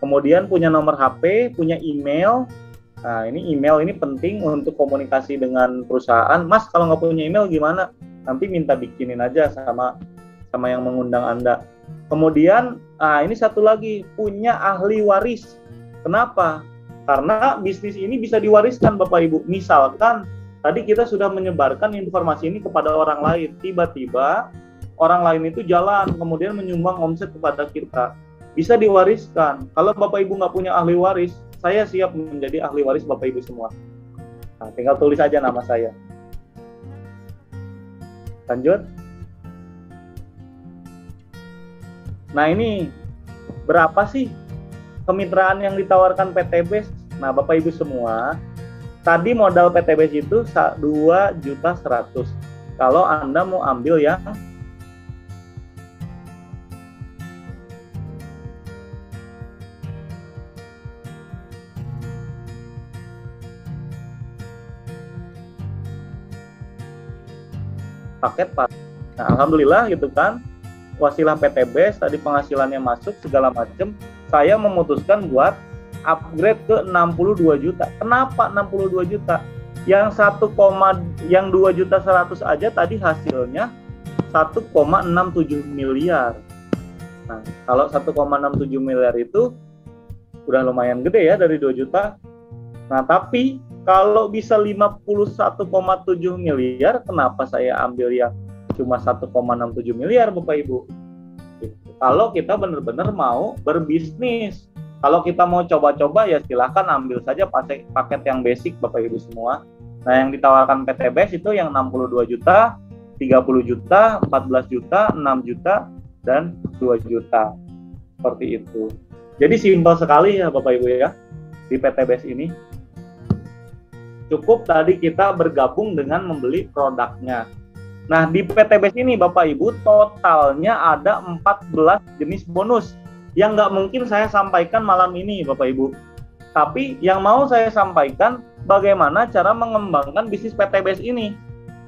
Kemudian punya nomor HP, punya email. Nah, ini email ini penting untuk komunikasi dengan perusahaan. Mas, kalau nggak punya email gimana? Nanti minta bikinin aja sama yang mengundang Anda. Kemudian, ini satu lagi, punya ahli waris. Kenapa? Karena bisnis ini bisa diwariskan Bapak Ibu. Misalkan, tadi kita sudah menyebarkan informasi ini kepada orang lain. Tiba-tiba, orang lain itu jalan, kemudian menyumbang omset kepada kita. Bisa diwariskan. Kalau Bapak Ibu nggak punya ahli waris, saya siap menjadi ahli waris Bapak Ibu semua. Nah, tinggal tulis aja nama saya. Lanjut. Nah ini berapa sih kemitraan yang ditawarkan PTBS? Nah Bapak Ibu semua, tadi modal PTBS itu 2.100.000. Kalau Anda mau ambil yang paket Pak. Nah alhamdulillah gitu kan. Wasilah PTBS tadi penghasilannya masuk segala macam, saya memutuskan buat upgrade ke 62 juta. Kenapa 62 juta? Yang 2.100.000 aja tadi hasilnya 1,67 miliar. Nah, kalau 1,67 miliar itu udah lumayan gede ya dari 2 juta. Nah, tapi kalau bisa 51,7 miliar, kenapa saya ambil yang cuma 1,67 miliar Bapak Ibu? Kalau kita benar-benar mau berbisnis. Kalau kita mau coba-coba ya silahkan ambil saja paket yang basic Bapak Ibu semua. Nah yang ditawarkan PTBS itu yang 62 juta, 30 juta, 14 juta, 6 juta, dan 2 juta. Seperti itu. Jadi simpel sekali ya Bapak Ibu ya di PTBS ini. Cukup tadi kita bergabung dengan membeli produknya. Nah, di PTBS ini Bapak Ibu totalnya ada 14 jenis bonus yang nggak mungkin saya sampaikan malam ini Bapak Ibu. Tapi yang mau saya sampaikan bagaimana cara mengembangkan bisnis PTBS ini.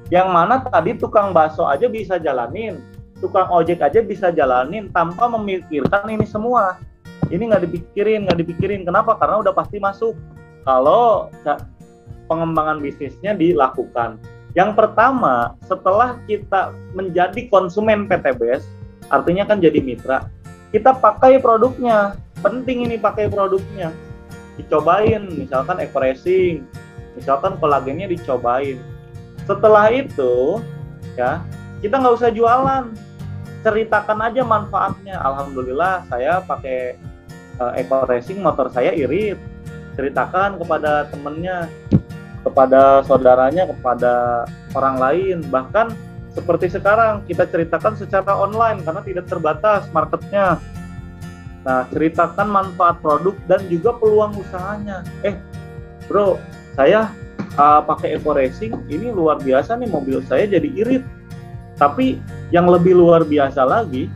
Yang mana tadi tukang bakso aja bisa jalanin, tukang ojek aja bisa jalanin tanpa memikirkan ini semua. Ini nggak dipikirin. Kenapa? Karena udah pasti masuk kalau pengembangan bisnisnya dilakukan. Yang pertama, setelah kita menjadi konsumen PTBS, artinya kan jadi mitra, kita pakai produknya. Penting ini pakai produknya. dicobain, misalkan eco-racing, misalkan kolagennya dicobain. Setelah itu, ya kita nggak usah jualan, ceritakan aja manfaatnya. Alhamdulillah saya pakai eco-racing, motor saya irit. Ceritakan kepada temennya, kepada saudaranya, kepada orang lain. Bahkan seperti sekarang kita ceritakan secara online karena tidak terbatas marketnya. Nah, ceritakan manfaat produk dan juga peluang usahanya. Bro, saya pakai eco-racing, ini luar biasa nih, mobil saya jadi irit. Tapi yang lebih luar biasa lagi,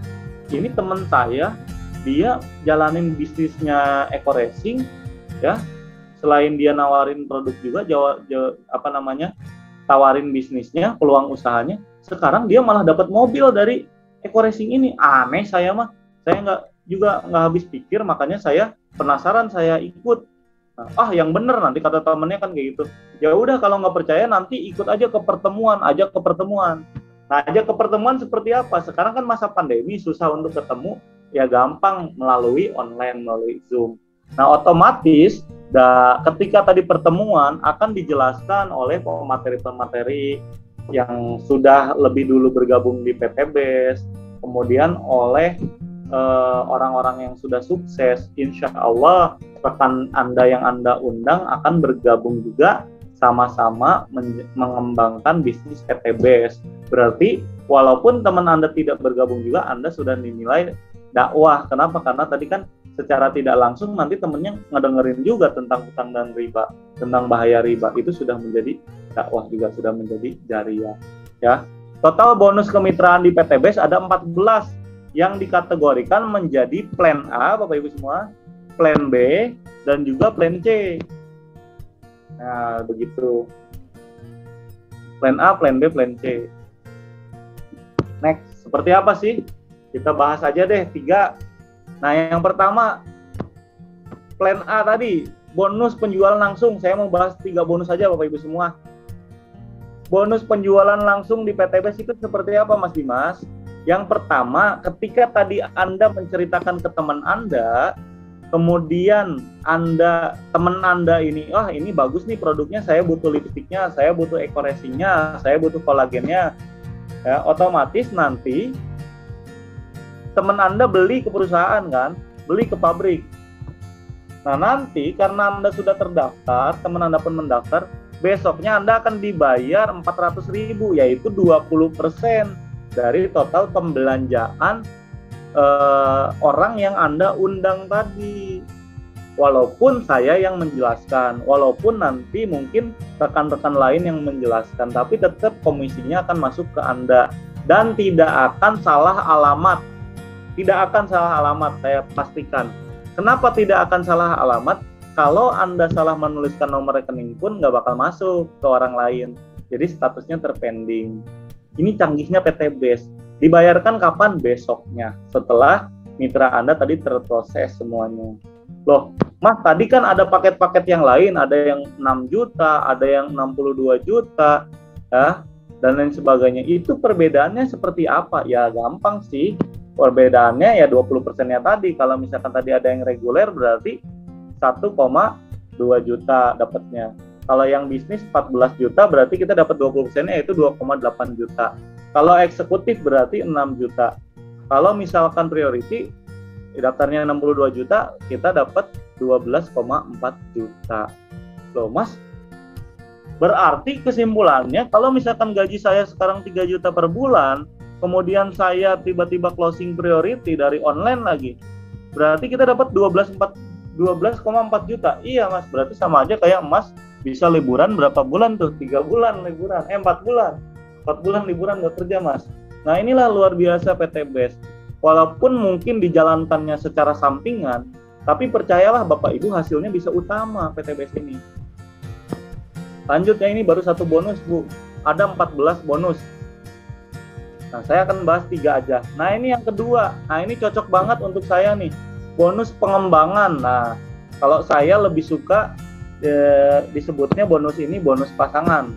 ini teman saya, dia jalanin bisnisnya eco-racing, ya. Selain dia nawarin produk juga, tawarin bisnisnya, peluang usahanya. Sekarang dia malah dapat mobil dari eco-racing ini. Aneh saya mah, saya nggak habis pikir, makanya saya penasaran, saya ikut. Nah, yang bener nanti kata temennya kan kayak gitu. Ya udah kalau nggak percaya nanti ikut aja ke pertemuan, ajak ke pertemuan. Nah, ajak ke pertemuan seperti apa? Sekarang kan masa pandemi, susah untuk ketemu, ya gampang melalui online, melalui Zoom. Nah, otomatis ketika tadi pertemuan akan dijelaskan oleh pemateri-pemateri yang sudah lebih dulu bergabung di PTBes, kemudian oleh orang-orang yang sudah sukses. Insya Allah rekan Anda yang Anda undang akan bergabung juga, sama-sama mengembangkan bisnis PTBes. Berarti walaupun teman Anda tidak bergabung juga, Anda sudah dinilai dakwah. Kenapa? Karena tadi kan secara tidak langsung nanti temennya ngedengerin juga tentang hutang dan riba, tentang bahaya riba. Itu sudah menjadi dakwah juga, sudah menjadi jariyah. Ya, total bonus kemitraan di PTBes ada 14 yang dikategorikan menjadi plan A, Bapak Ibu semua, plan B, dan juga plan C. Nah, begitu. Plan A, plan B, plan C. Next, seperti apa sih? Kita bahas aja deh 3. Nah, yang pertama, plan A tadi, bonus penjualan langsung. Saya mau bahas 3 bonus saja Bapak Ibu semua. Bonus penjualan langsung di PTBes itu seperti apa, Mas Dimas? Yang pertama, ketika tadi Anda menceritakan ke teman Anda, kemudian teman Anda ini, ini bagus nih produknya, saya butuh lipstiknya, saya butuh eco-racingnya, saya butuh kolagennya. Ya, otomatis nanti teman Anda beli ke perusahaan kan, beli ke pabrik. Nah, nanti karena Anda sudah terdaftar, teman Anda pun mendaftar, besoknya Anda akan dibayar 400.000, yaitu 20% dari total pembelanjaan orang yang Anda undang tadi. Walaupun saya yang menjelaskan, walaupun nanti mungkin rekan-rekan lain yang menjelaskan, tapi tetap komisinya akan masuk ke Anda dan tidak akan salah alamat. Tidak akan salah alamat, saya pastikan. Kenapa tidak akan salah alamat? Kalau Anda salah menuliskan nomor rekening pun nggak bakal masuk ke orang lain. Jadi statusnya terpending. Ini canggihnya PTBes. Dibayarkan kapan? Besoknya. Setelah mitra Anda tadi terproses semuanya. Loh, Mas, tadi kan ada paket-paket yang lain. Ada yang 6 juta, ada yang 62 juta, ya, dan lain sebagainya. Itu perbedaannya seperti apa? Ya gampang sih. Perbedaannya ya 20%-nya tadi. Kalau misalkan tadi ada yang reguler berarti 1,2 juta dapatnya. Kalau yang bisnis 14 juta berarti kita dapat 20%-nya yaitu 2,8 juta. Kalau eksekutif berarti 6 juta. Kalau misalkan priority daftarnya 62 juta, kita dapat 12,4 juta. Loh, Mas, berarti kesimpulannya kalau misalkan gaji saya sekarang 3 juta per bulan, kemudian saya tiba-tiba closing priority dari online lagi, berarti kita dapat 12,4 juta. Iya, Mas, berarti sama aja kayak Mas bisa liburan berapa bulan tuh? 3 bulan liburan, 4 bulan. 4 bulan liburan nggak kerja, Mas. Nah, inilah luar biasa PTBes. Walaupun mungkin dijalankannya secara sampingan, tapi percayalah Bapak Ibu, hasilnya bisa utama PTBes ini. Lanjutnya ini baru 1 bonus, Bu. Ada 14 bonus. Nah, saya akan bahas 3 aja. Nah, ini yang kedua. Nah, ini cocok banget untuk saya nih. Bonus pengembangan. Nah, kalau saya lebih suka disebutnya bonus ini bonus pasangan.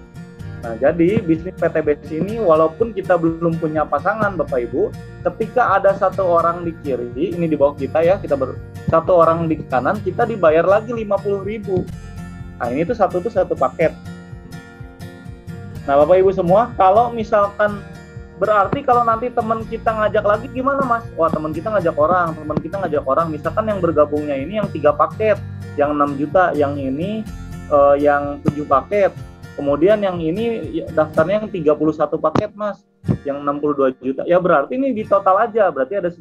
Nah, jadi bisnis PTBes ini walaupun kita belum punya pasangan Bapak Ibu, ketika ada 1 orang di kiri, ini di bawah kita ya, kita satu orang di kanan, kita dibayar lagi 50.000. Nah ini tuh satu paket. Nah Bapak Ibu semua, kalau misalkan berarti kalau nanti teman kita ngajak lagi gimana Mas? Wah teman kita ngajak orang, misalkan yang bergabungnya ini yang 3 paket, yang 6 juta, yang ini yang 7 paket, kemudian yang ini daftarnya yang 31 paket Mas, yang 62 juta, ya berarti ini di total aja, berarti ada 10,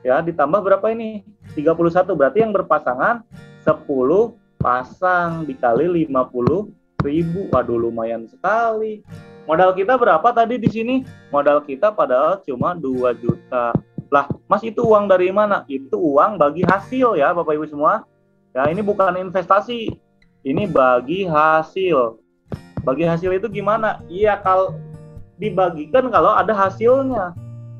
ya ditambah berapa ini? 31, berarti yang berpasangan 10 pasang dikali 50.000, waduh lumayan sekali. Modal kita berapa tadi di sini? Modal kita padahal cuma 2 juta. Lah, Mas itu uang dari mana? Itu uang bagi hasil ya Bapak Ibu semua. Ya, ini bukan investasi. Ini bagi hasil. Bagi hasil itu gimana? Iya, kalau dibagikan kalau ada hasilnya.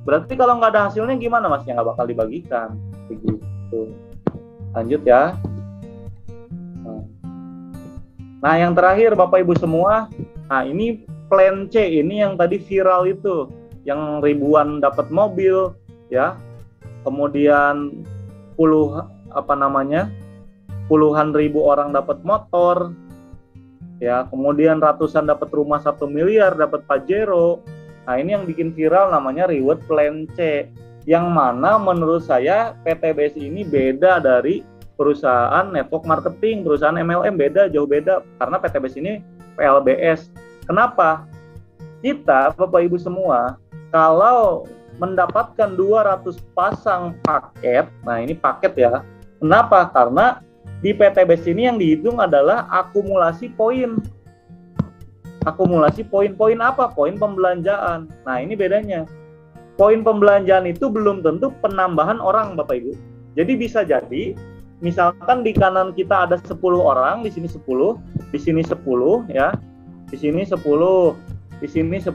Berarti kalau nggak ada hasilnya gimana Mas? Ya nggak bakal dibagikan. Begitu. Lanjut ya. Nah, yang terakhir Bapak Ibu semua. Nah, ini plan C, ini yang tadi viral itu, yang ribuan dapat mobil, ya, kemudian puluhan ribu orang dapat motor, ya, kemudian ratusan dapat rumah 1 miliar, dapat Pajero. Nah ini yang bikin viral namanya reward plan C, yang mana menurut saya PTBS ini beda dari perusahaan network marketing, perusahaan MLM, jauh beda, karena PTBS ini PLBS. Kenapa? Kita, Bapak Ibu semua, kalau mendapatkan 200 pasang paket, nah ini paket ya. Kenapa? Karena di PTBS ini yang dihitung adalah akumulasi poin. Akumulasi poin-poin apa? Poin pembelanjaan. Nah ini bedanya. Poin pembelanjaan itu belum tentu penambahan orang, Bapak Ibu. Jadi bisa jadi, misalkan di kanan kita ada 10 orang, di sini 10, di sini 10 ya. Di sini 10, di sini 10.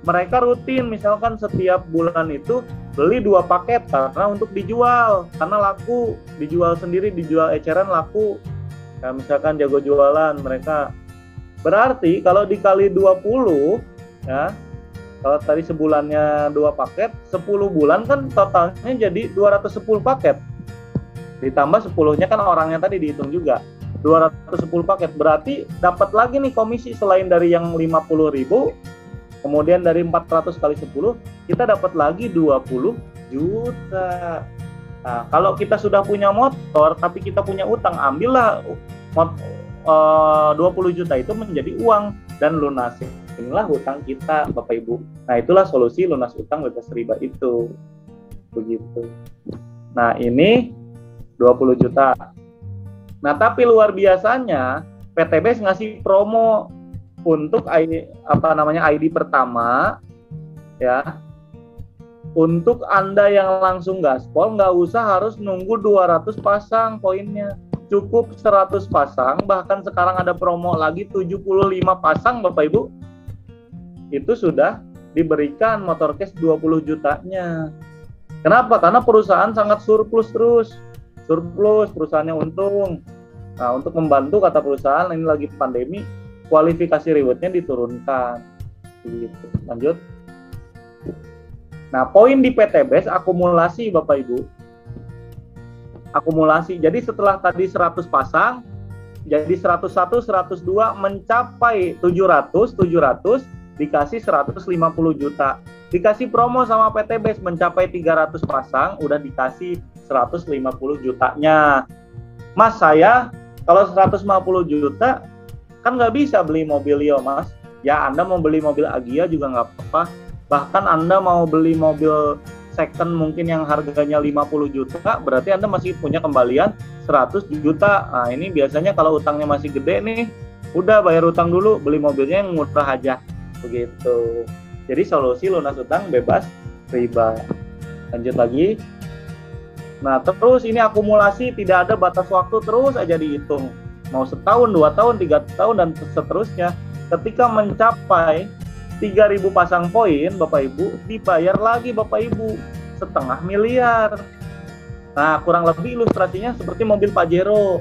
Mereka rutin misalkan setiap bulan itu beli 2 paket karena untuk dijual, karena laku, dijual sendiri, dijual eceran laku. Ya, misalkan jago jualan mereka. Berarti kalau dikali 20 ya, kalau tadi sebulannya 2 paket, 10 bulan kan totalnya jadi 210 paket. Ditambah 10-nya kan orangnya tadi dihitung juga. 210 paket, berarti dapat lagi nih komisi selain dari yang 50.000, kemudian dari 400 kali 10, kita dapat lagi 20 juta. Nah, kalau kita sudah punya motor, tapi kita punya utang, ambillah 20 juta itu menjadi uang, dan lunasin inilah hutang kita, Bapak Ibu. Nah, itulah solusi lunas utang bebas riba itu. Begitu. Nah, ini 20 juta. Nah, tapi luar biasanya PTBS ngasih promo untuk ID pertama ya. Untuk Anda yang langsung gaspol nggak usah harus nunggu 200 pasang poinnya. Cukup 100 pasang, bahkan sekarang ada promo lagi 75 pasang Bapak Ibu. Itu sudah diberikan motor cash 20 jutanya. Kenapa? Karena perusahaan sangat surplus terus. Surplus, perusahaannya untung. Nah, untuk membantu kata perusahaan, ini lagi pandemi, kualifikasi rewardnya diturunkan. Gitu. Lanjut. Nah, poin di PTBS akumulasi Bapak Ibu. Akumulasi. Jadi setelah tadi 100 pasang, jadi 101, 102 mencapai 700 dikasih 150 juta. Dikasih promo sama PTBS mencapai 300 pasang, udah dikasih 150 jutanya. Mas, saya kalau 150 juta kan nggak bisa beli mobilio, Mas. Ya, Anda mau beli mobil Agia juga nggak apa-apa. Bahkan Anda mau beli mobil second mungkin yang harganya 50 juta, berarti Anda masih punya kembalian 100 juta. Nah, ini biasanya kalau utangnya masih gede nih, udah bayar utang dulu, beli mobilnya yang murah aja. Begitu. Jadi solusi lunas utang bebas riba. Lanjut lagi. Nah, terus ini akumulasi, tidak ada batas waktu, terus aja dihitung. Mau setahun, 2 tahun, 3 tahun, dan seterusnya. Ketika mencapai 3.000 pasang poin, Bapak Ibu, dibayar lagi Bapak Ibu 0,5 miliar. Nah, kurang lebih ilustrasinya seperti mobil Pajero.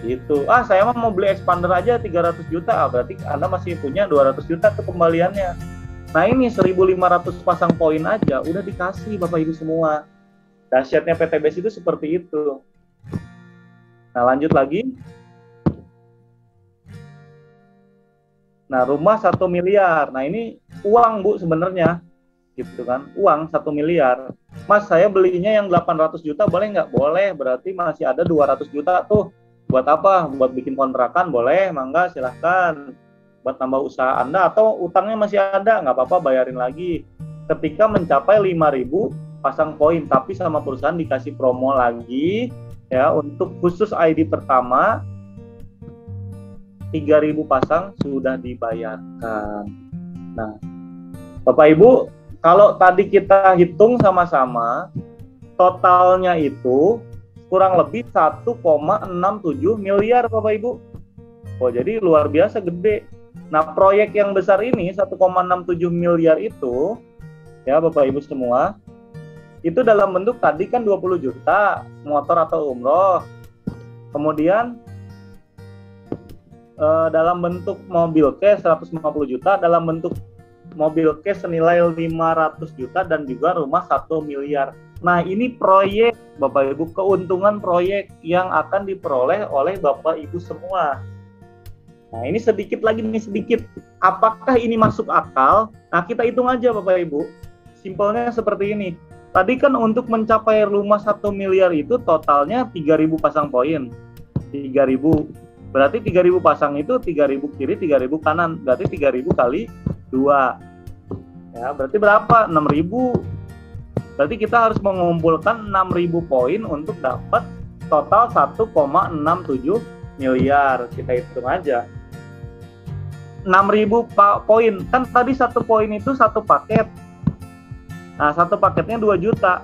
Gitu. Ah, saya mau beli expander aja 300 juta, berarti Anda masih punya 200 juta ke kembaliannya. Nah, ini 1.500 pasang poin aja udah dikasih Bapak Ibu semua. Dahsyatnya PTBS itu seperti itu. Nah, lanjut lagi. Nah, rumah 1 miliar. Nah, ini uang, Bu, sebenarnya. Gitu kan. Uang 1 miliar. Mas, saya belinya yang 800 juta boleh nggak? Boleh. Berarti masih ada 200 juta tuh. Buat apa? Buat bikin kontrakan boleh, mangga silahkan. Buat tambah usaha Anda atau utangnya masih ada, nggak apa-apa, bayarin lagi. Ketika mencapai 5.000 pasang poin, tapi sama perusahaan dikasih promo lagi ya, untuk khusus ID pertama 3.000 pasang sudah dibayarkan. Nah, Bapak Ibu, kalau tadi kita hitung sama-sama, totalnya itu kurang lebih 1,67 miliar Bapak Ibu. Oh, jadi luar biasa gede. Nah, proyek yang besar ini 1,67 miliar itu ya Bapak Ibu semua, itu dalam bentuk tadi kan 20 juta motor atau umroh. Kemudian dalam bentuk mobil cash 150 juta, dalam bentuk mobil cash senilai 500 juta dan juga rumah 1 miliar. Nah, ini proyek Bapak Ibu, keuntungan proyek yang akan diperoleh oleh Bapak Ibu semua. Nah, ini sedikit lagi nih, sedikit. Apakah ini masuk akal? Nah, kita hitung aja Bapak Ibu. Simpelnya seperti ini. Tadi kan untuk mencapai rumah 1 miliar itu totalnya 3.000 pasang poin. 3.000. Berarti 3.000 pasang itu 3.000 kiri, 3.000 kanan. Berarti 3.000 kali 2. Ya, berarti berapa? 6.000. Berarti kita harus mengumpulkan 6.000 poin untuk dapat total 1,67 miliar. Kita hitung aja. 6.000 poin. Kan tadi satu poin itu satu paket. Nah, satu paketnya 2 juta.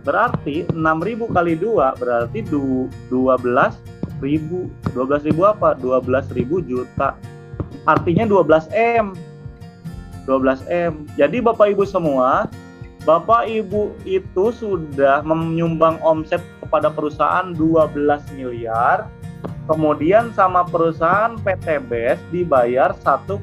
Berarti 6.000 kali 2 berarti 12.000. 12.000 apa? 12.000 juta. Artinya 12 M. 12 M. Jadi Bapak Ibu semua, Bapak Ibu itu sudah menyumbang omset kepada perusahaan 12 miliar. Kemudian sama perusahaan PTBS dibayar 1,67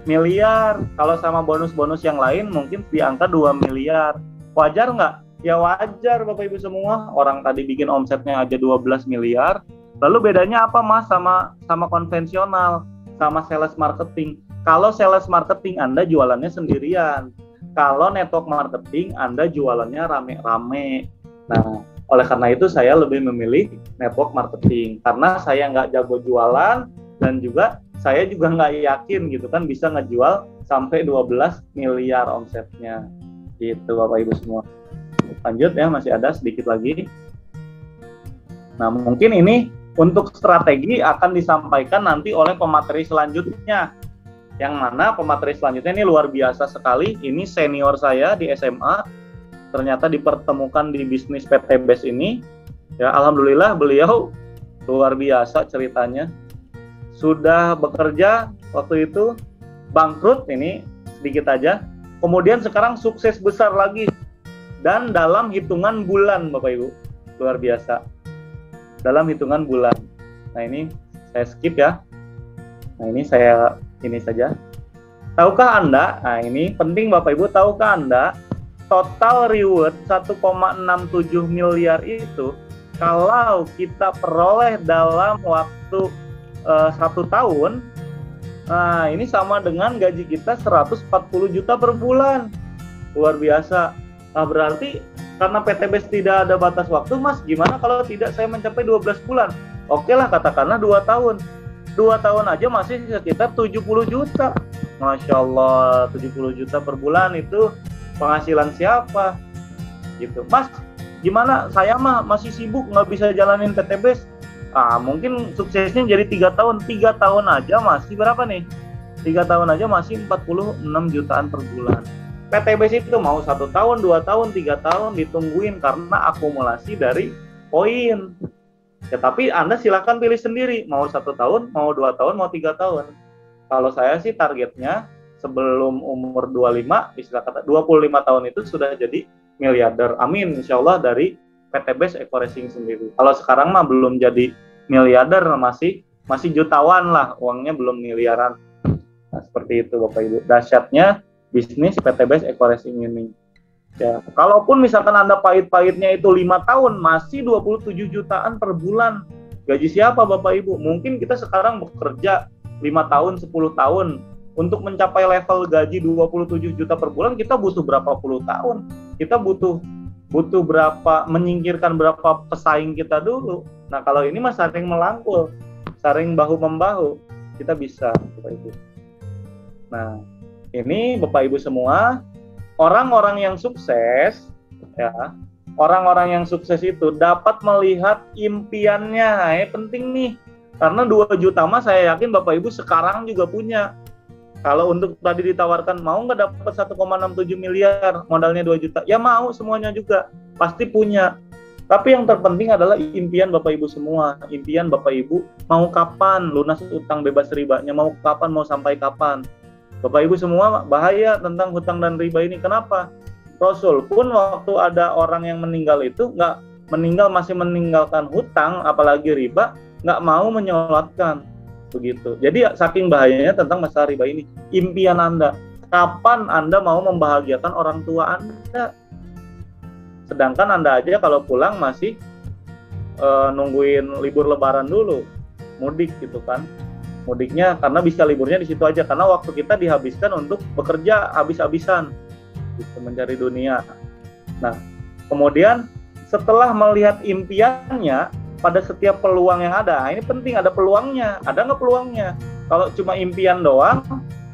miliar. Kalau sama bonus-bonus yang lain mungkin di angka 2 miliar. Wajar nggak? Ya wajar Bapak Ibu semua. Orang tadi bikin omsetnya aja 12 miliar. Lalu bedanya apa Mas sama konvensional, sama sales marketing? Kalau sales marketing Anda jualannya sendirian. Kalau network marketing Anda jualannya rame-rame. Nah, oleh karena itu saya lebih memilih network marketing. Karena saya nggak jago jualan dan juga saya juga nggak yakin gitu kan bisa ngejual sampai 12 miliar omsetnya. Gitu Bapak Ibu semua. Lanjut ya, masih ada sedikit lagi. Nah, mungkin ini untuk strategi akan disampaikan nanti oleh pemateri selanjutnya. Yang mana pemateri selanjutnya ini luar biasa sekali. Ini senior saya di SMA. Ternyata dipertemukan di bisnis PTBS ini. Ya, alhamdulillah beliau luar biasa ceritanya. Sudah bekerja waktu itu, bangkrut ini sedikit aja. Kemudian sekarang sukses besar lagi. Dan dalam hitungan bulan Bapak Ibu. Luar biasa. Dalam hitungan bulan. Nah, ini saya skip ya. Nah, ini saya ini saja. Tahukah Anda? Nah, ini penting Bapak Ibu, tahukah Anda total reward 1,67 miliar itu kalau kita peroleh dalam waktu 1 tahun, nah ini sama dengan gaji kita 140 juta per bulan. Luar biasa. Nah, berarti karena PTBS tidak ada batas waktu, Mas, gimana kalau tidak saya mencapai 12 bulan? Oke lah, katakanlah 2 tahun. 2 tahun aja masih sekitar 70 juta. Masya Allah, 70 juta per bulan itu penghasilan siapa? Gitu. Mas, gimana? Saya mah masih sibuk, nggak bisa jalanin PTBS. Mungkin suksesnya jadi 3 tahun. 3 tahun aja masih berapa nih? 3 tahun aja masih 46 jutaan per bulan. PTBS itu mau 1 tahun, 2 tahun, 3 tahun ditungguin karena akumulasi dari poin. Ya, tapi Anda silakan pilih sendiri, mau 1 tahun, mau 2 tahun, mau 3 tahun. Kalau saya sih targetnya sebelum umur 25, istilah kata 25 tahun itu sudah jadi miliarder. Amin, insya Allah dari PTBS Eco Racing sendiri. Kalau sekarang mah belum jadi miliarder, masih jutawan lah, uangnya belum miliaran. Nah, seperti itu Bapak Ibu. Dahsyatnya bisnis PTBS Eco Racing ini. Ya, kalaupun misalkan Anda pahit-pahitnya itu 5 tahun, masih 27 jutaan per bulan. Gaji siapa Bapak Ibu? Mungkin kita sekarang bekerja 5 tahun, 10 tahun. Untuk mencapai level gaji 27 juta per bulan, kita butuh berapa puluh tahun? Kita butuh berapa, menyingkirkan berapa pesaing kita dulu. Nah, kalau ini mah saling melangkul, saling bahu-membahu, kita bisa, Bapak Ibu. Nah, ini Bapak Ibu semua, orang-orang yang sukses, ya, orang-orang yang sukses itu dapat melihat impiannya. Penting nih, karena 2 juta mah saya yakin Bapak Ibu sekarang juga punya. Kalau untuk tadi ditawarkan, mau nggak dapat 1,67 miliar, modalnya 2 juta? Ya mau, semuanya juga. Pasti punya. Tapi yang terpenting adalah impian Bapak Ibu semua. Impian Bapak Ibu, mau kapan lunas utang bebas ribanya? Mau kapan, mau sampai kapan? Bapak Ibu semua, bahaya tentang hutang dan riba ini. Kenapa? Rasul pun waktu ada orang yang meninggal itu, nggak meninggal masih meninggalkan hutang, apalagi riba, nggak mau menyolatkan. Begitu. Jadi saking bahayanya tentang masalah riba ini. Impian Anda, kapan Anda mau membahagiakan orang tua Anda? Sedangkan Anda aja kalau pulang masih nungguin libur lebaran dulu, mudik gitu kan. Mudiknya karena bisa liburnya di situ aja, karena waktu kita dihabiskan untuk bekerja habis-habisan gitu, mencari dunia. Nah, kemudian setelah melihat impiannya, pada setiap peluang yang ada, ini penting, ada peluangnya. Ada nggak peluangnya? Kalau cuma impian doang,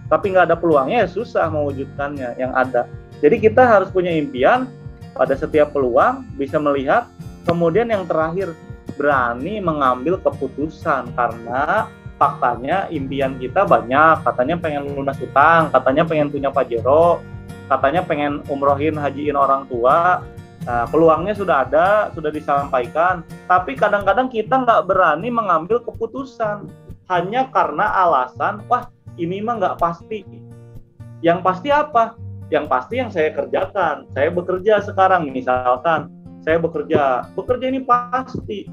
tapi nggak ada peluangnya, ya susah mewujudkannya yang ada. Jadi kita harus punya impian, pada setiap peluang, bisa melihat. Kemudian yang terakhir, berani mengambil keputusan. Karena faktanya impian kita banyak. Katanya pengen lunas utang, katanya pengen punya Pajero, katanya pengen umrohin, hajiin orang tua. Nah, peluangnya sudah ada, sudah disampaikan, tapi kadang-kadang kita nggak berani mengambil keputusan hanya karena alasan, wah ini mah nggak pasti. Yang pasti apa? Yang pasti yang saya kerjakan. Saya bekerja sekarang, misalkan saya bekerja ini pasti.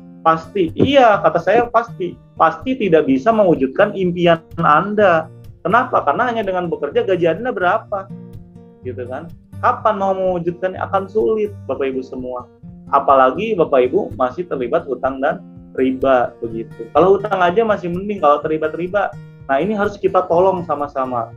Iya, kata saya pasti tidak bisa mewujudkan impian Anda. Kenapa? Karena hanya dengan bekerja gaji Anda berapa, gitu kan? Kapan mau mewujudkannya akan sulit, Bapak Ibu semua. Apalagi Bapak Ibu masih terlibat hutang dan riba, begitu. Kalau hutang aja masih mending, kalau terlibat riba, nah ini harus kita tolong sama-sama.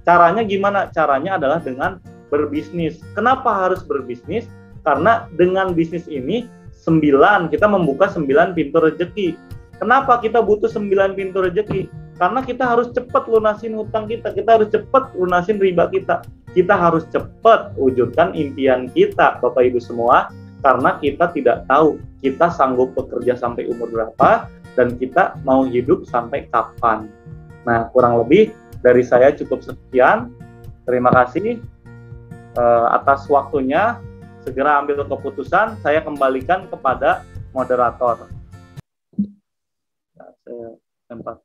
Caranya gimana? Caranya adalah dengan berbisnis. Kenapa harus berbisnis? Karena dengan bisnis ini, kita membuka 9 pintu rezeki. Kenapa kita butuh 9 pintu rezeki? Karena kita harus cepat lunasin hutang kita harus cepat lunasin riba kita harus cepat wujudkan impian kita, Bapak Ibu semua, karena kita tidak tahu kita sanggup bekerja sampai umur berapa dan kita mau hidup sampai kapan. Nah, kurang lebih dari saya cukup sekian. Terima kasih atas waktunya. Segera ambil keputusan, saya kembalikan kepada moderator. Nah, saya tempat.